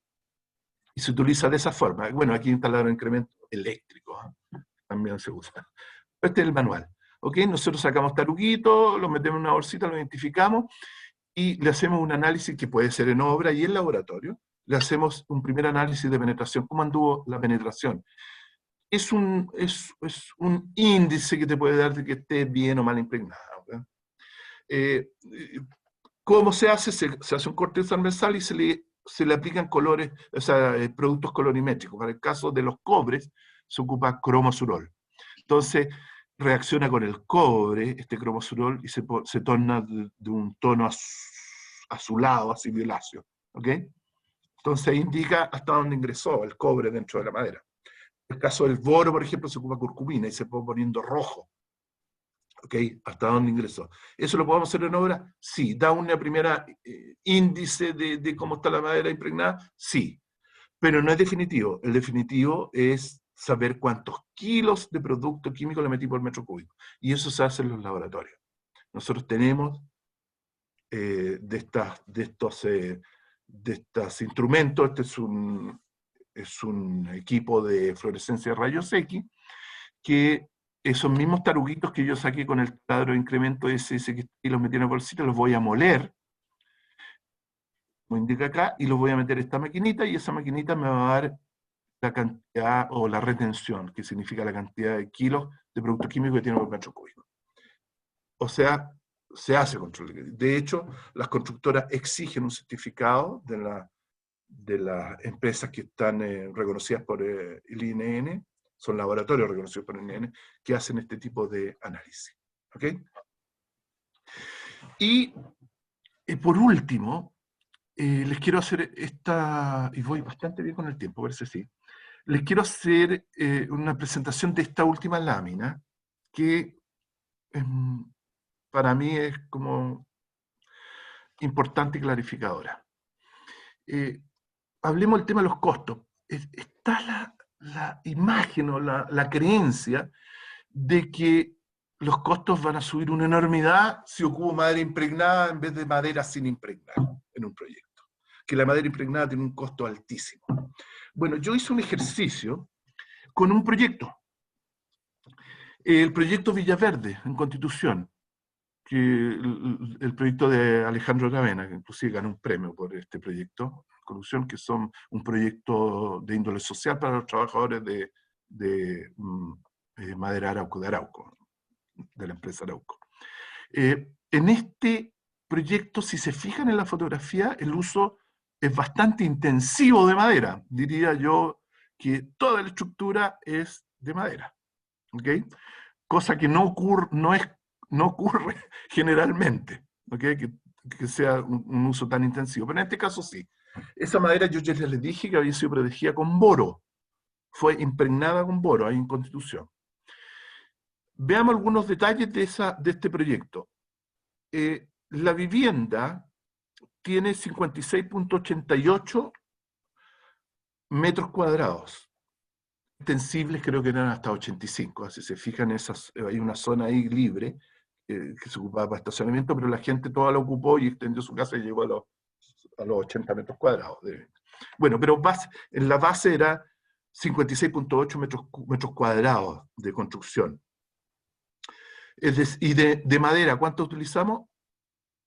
Speaker 2: y se utiliza de esa forma. Bueno, aquí hay un taladro de incremento eléctrico, ¿eh? También se usa. Este es el manual, ¿ok? Nosotros sacamos taruguito, lo metemos en una bolsita, lo identificamos, y le hacemos un análisis que puede ser en obra y en laboratorio. Le hacemos un primer análisis de penetración. ¿Cómo anduvo la penetración? Es un índice que te puede dar de que esté bien o mal impregnada. ¿Cómo se hace? Se hace un corte transversal y se le aplican colores, o sea, productos colorimétricos. Para el caso de los cobres, se ocupa cromosurol. Entonces, reacciona con el cobre, este cromosurol, y se torna de un tono azulado, así violáceo. ¿Ok? Entonces, indica hasta dónde ingresó el cobre dentro de la madera. En el caso del boro, por ejemplo, se ocupa curcumina y se pone poniendo rojo. ¿Ok? ¿Hasta dónde ingresó? ¿Eso lo podemos hacer en obra? Sí. ¿Da una primera índice de cómo está la madera impregnada? Sí. Pero no es definitivo. El definitivo es saber cuántos kilos de producto químico le metí por metro cúbico. Y eso se hace en los laboratorios. Nosotros tenemos de estos instrumentos, este es un equipo de fluorescencia de rayos X, que esos mismos taruguitos que yo saqué con el taladro de incremento ese que los metí en la bolsita, los voy a moler, como indica acá, y los voy a meter en esta maquinita, y esa maquinita me va a dar la cantidad o la retención, que significa la cantidad de kilos de producto químico que tiene por metro cúbico. O sea, se hace control de calidad. De hecho, las constructoras exigen un certificado de las empresas que están reconocidas por el INN, son laboratorios reconocidos por el INN, que hacen este tipo de análisis. ¿Ok? Y por último, les quiero hacer esta, y voy bastante bien con el tiempo, parece sí, les quiero hacer una presentación de esta última lámina, que para mí es como importante y clarificadora. Hablemos del tema de los costos. Está la imagen o la creencia de que los costos van a subir una enormidad si ocupo madera impregnada en vez de madera sin impregnar en un proyecto. Que la madera impregnada tiene un costo altísimo. Bueno, yo hice un ejercicio con un proyecto. El proyecto Villaverde, en Constitución, que el proyecto de Alejandro Aravena, que inclusive ganó un premio por este proyecto, Constitución, que son un proyecto de índole social para los trabajadores de Madera Arauco, de la empresa Arauco. En este proyecto, si se fijan en la fotografía, el uso es bastante intensivo de madera. Diría yo que toda la estructura es de madera. ¿Ok? Cosa que no ocurre generalmente, ¿okay? Que sea un uso tan intensivo. Pero en este caso sí. Esa madera yo ya les dije que había sido protegida con boro. Fue impregnada con boro ahí en Constitución. Veamos algunos detalles de este proyecto. La vivienda tiene 56.88 metros cuadrados. Extensibles creo que eran hasta 85, así se fijan, hay una zona ahí libre que se ocupaba para estacionamiento, pero la gente toda la ocupó y extendió su casa y llegó a los 80 metros cuadrados. Bueno, pero en la base era 56.8 metros cuadrados de construcción. Y de madera, ¿cuánto utilizamos?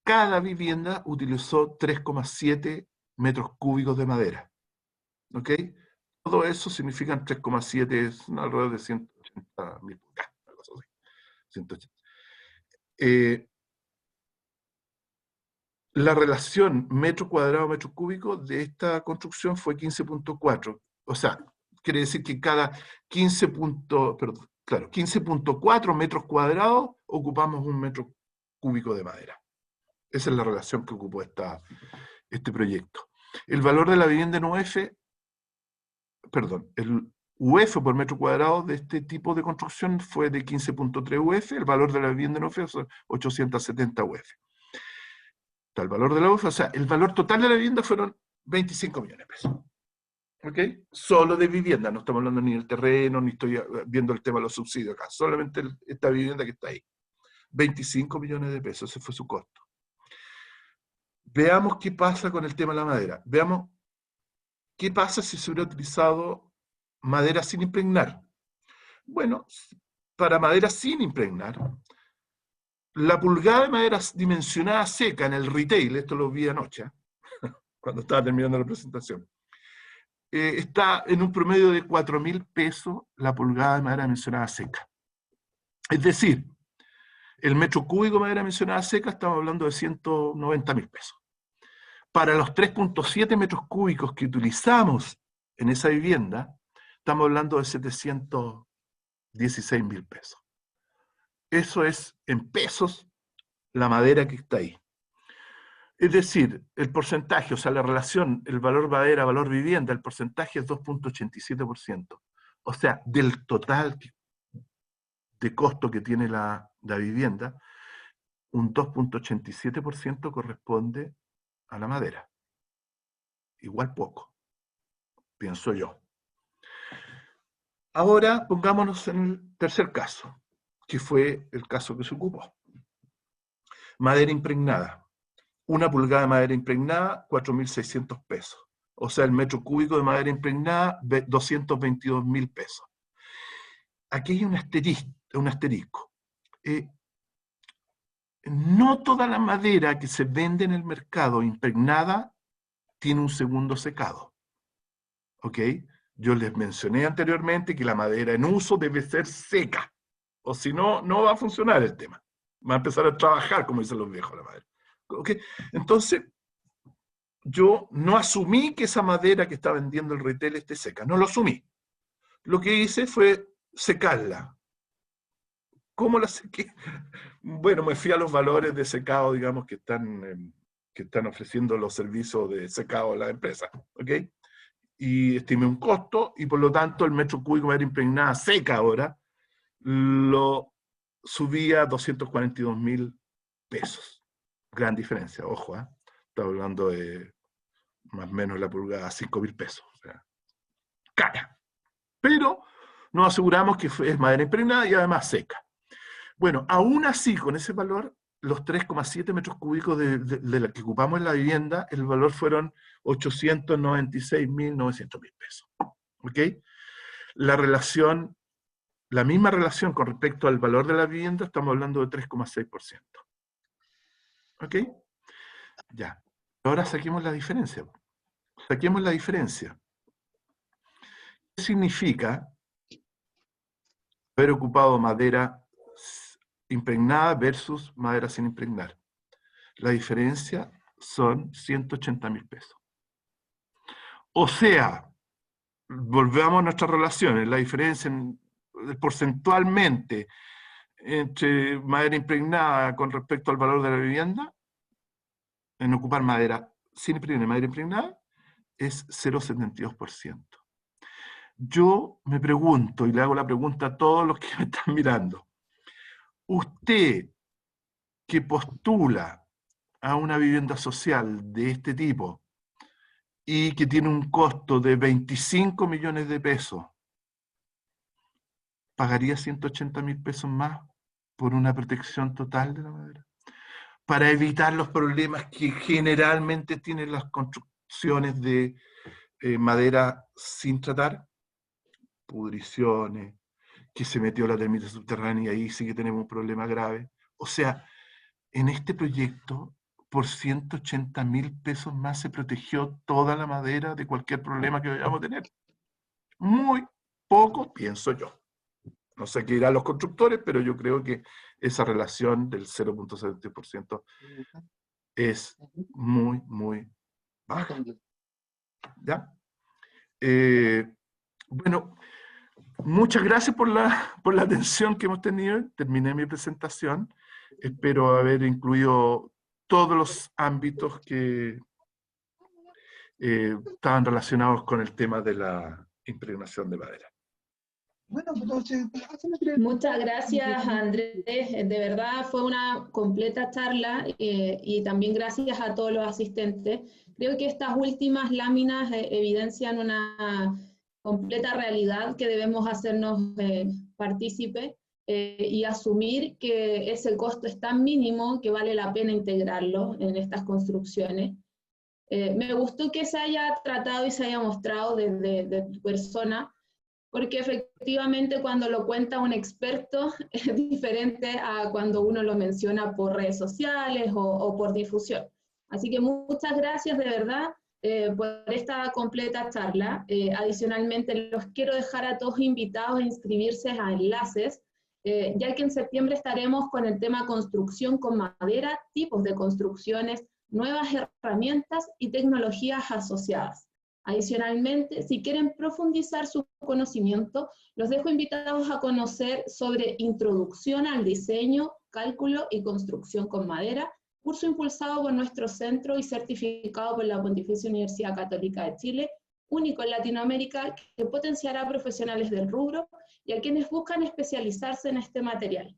Speaker 2: Cada vivienda utilizó 3,7 metros cúbicos de madera. ¿Ok? Todo eso significan 3,7, alrededor de 180.000 pulgadas, algo así. 180. La relación metro cuadrado metro cúbico de esta construcción fue 15.4. O sea, quiere decir que cada 15.4 metros cuadrados ocupamos un metro cúbico de madera. Esa es la relación que ocupó este proyecto. El valor de la vivienda en UF, el UF por metro cuadrado de este tipo de construcción fue de 15.3 UF, el valor de la vivienda en UF es 870 UF. El valor de la UF, o sea, el valor total de la vivienda fueron 25 millones de pesos. ¿Ok? Solo de vivienda, no estamos hablando ni del terreno, ni estoy viendo el tema de los subsidios acá, solamente esta vivienda que está ahí. 25 millones de pesos, ese fue su costo. Veamos qué pasa con el tema de la madera. Veamos qué pasa si se hubiera utilizado madera sin impregnar. Bueno, para madera sin impregnar, la pulgada de madera dimensionada seca en el retail, esto lo vi anoche, cuando estaba terminando la presentación, está en un promedio de 4.000 pesos la pulgada de madera dimensionada seca. Es decir, el metro cúbico de madera dimensionada seca estamos hablando de 190.000 pesos. Para los 3.7 metros cúbicos que utilizamos en esa vivienda, estamos hablando de 716.000 pesos. Eso es, en pesos, la madera que está ahí. Es decir, el porcentaje, o sea, la relación, el valor madera, valor vivienda, el porcentaje es 2.87%. O sea, del total de costo que tiene la la vivienda, un 2,87% corresponde a la madera. Igual poco, pienso yo. Ahora pongámonos en el tercer caso, que fue el caso que se ocupó. Madera impregnada. 1 pulgada de madera impregnada, 4.600 pesos. O sea, el metro cúbico de madera impregnada, 222.000 pesos. Aquí hay un asterisco. No toda la madera que se vende en el mercado impregnada tiene un segundo secado. ¿Ok? Yo les mencioné anteriormente que la madera en uso debe ser seca, o si no, no va a funcionar el tema. Va a empezar a trabajar, como dicen los viejos, la madera. ¿Ok? Entonces, yo no asumí que esa madera que está vendiendo el retail esté seca, no lo asumí. Lo que hice fue secarla. ¿Cómo la sequé? Bueno, me fui a los valores de secado, digamos, que están ofreciendo los servicios de secado a la empresa, ¿ok? Y estimé un costo, y por lo tanto el metro cúbico de madera impregnada seca ahora, lo subía a 242.000 pesos. Gran diferencia, ojo, ¿eh? Estaba hablando de más o menos la pulgada, 5.000 pesos. O sea, cara. Pero nos aseguramos que es madera impregnada y además seca. Bueno, aún así, con ese valor, los 3,7 metros cúbicos de la que ocupamos en la vivienda, el valor fueron 896.900.000 pesos. ¿Ok? La misma relación con respecto al valor de la vivienda, estamos hablando de 3,6%. ¿Ok? Ya. Ahora saquemos la diferencia. Saquemos la diferencia. ¿Qué significa haber ocupado madera impregnada versus madera sin impregnar? La diferencia son 180.000 pesos. O sea, volvamos a nuestras relaciones, la diferencia porcentualmente entre madera impregnada con respecto al valor de la vivienda, en ocupar madera sin impregnar y madera impregnada, es 0,72%. Yo me pregunto, y le hago la pregunta a todos los que me están mirando, usted que postula a una vivienda social de este tipo y que tiene un costo de 25 millones de pesos, ¿pagaría 180.000 pesos más por una protección total de la madera? Para evitar los problemas que generalmente tienen las construcciones de madera sin tratar, pudriciones, que se metió la termita subterránea y ahí sí que tenemos un problema grave. O sea, en este proyecto, por 180.000 pesos más se protegió toda la madera de cualquier problema que vayamos a tener. Muy poco, pienso yo. No sé qué dirán los constructores, pero yo creo que esa relación del 0,70% es muy, muy baja. ¿Ya? Bueno, muchas gracias por la atención que hemos tenido. Terminé mi presentación. Espero haber incluido todos los ámbitos que estaban relacionados con el tema de la impregnación de madera.
Speaker 1: Muchas gracias, Andrés. De verdad fue una completa charla y también gracias a todos los asistentes. Creo que estas últimas láminas evidencian una completa realidad que debemos hacernos partícipe y asumir que ese costo es tan mínimo que vale la pena integrarlo en estas construcciones. Me gustó que se haya tratado y se haya mostrado desde tu persona, porque efectivamente cuando lo cuenta un experto es diferente a cuando uno lo menciona por redes sociales o por difusión. Así que muchas gracias de verdad por esta completa charla. Adicionalmente los quiero dejar a todos invitados a inscribirse a enlaces, ya que en septiembre estaremos con el tema construcción con madera, tipos de construcciones, nuevas herramientas y tecnologías asociadas. Adicionalmente, si quieren profundizar su conocimiento, los dejo invitados a conocer sobre Introducción al Diseño, Cálculo y Construcción con Madera, curso impulsado por nuestro centro y certificado por la Pontificia Universidad Católica de Chile, único en Latinoamérica que potenciará a profesionales del rubro y a quienes buscan especializarse en este material.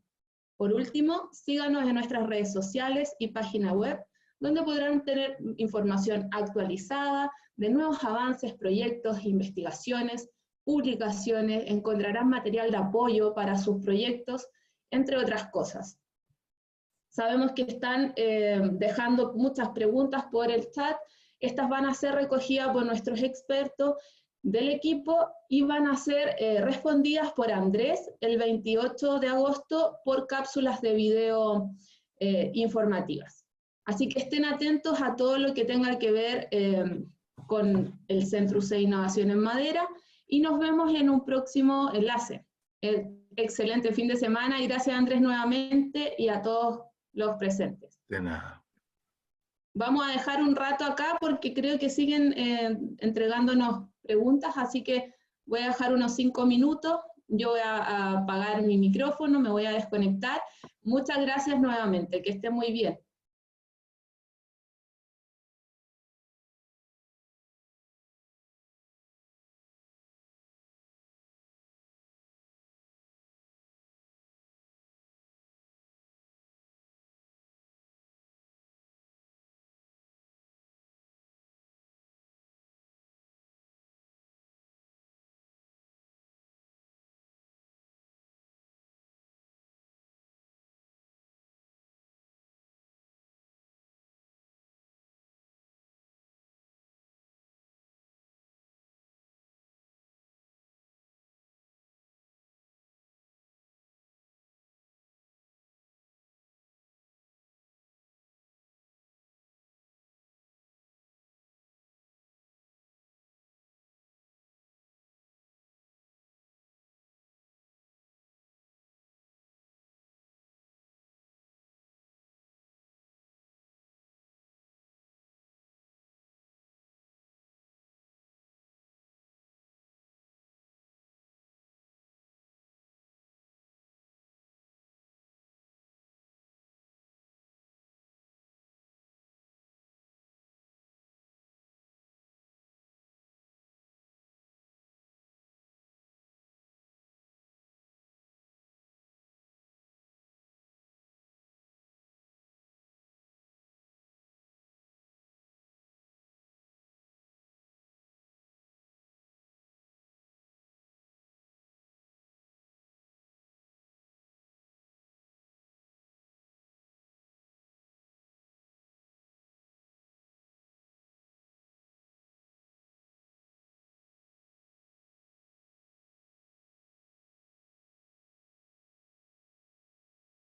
Speaker 1: Por último, síganos en nuestras redes sociales y página web, donde podrán tener información actualizada de nuevos avances, proyectos, investigaciones, publicaciones, encontrarán material de apoyo para sus proyectos, entre otras cosas. Sabemos que están dejando muchas preguntas por el chat. Estas van a ser recogidas por nuestros expertos del equipo y van a ser respondidas por Andrés el 28 de agosto por cápsulas de video informativas. Así que estén atentos a todo lo que tenga que ver con el Centro UC Innovación en Madera y nos vemos en un próximo enlace. Excelente fin de semana y gracias Andrés nuevamente y a todos los presentes.
Speaker 2: De nada.
Speaker 1: Vamos a dejar un rato acá porque creo que siguen entregándonos preguntas, así que voy a dejar unos 5 minutos, yo voy a apagar mi micrófono, me voy a desconectar. Muchas gracias nuevamente, que esté muy bien.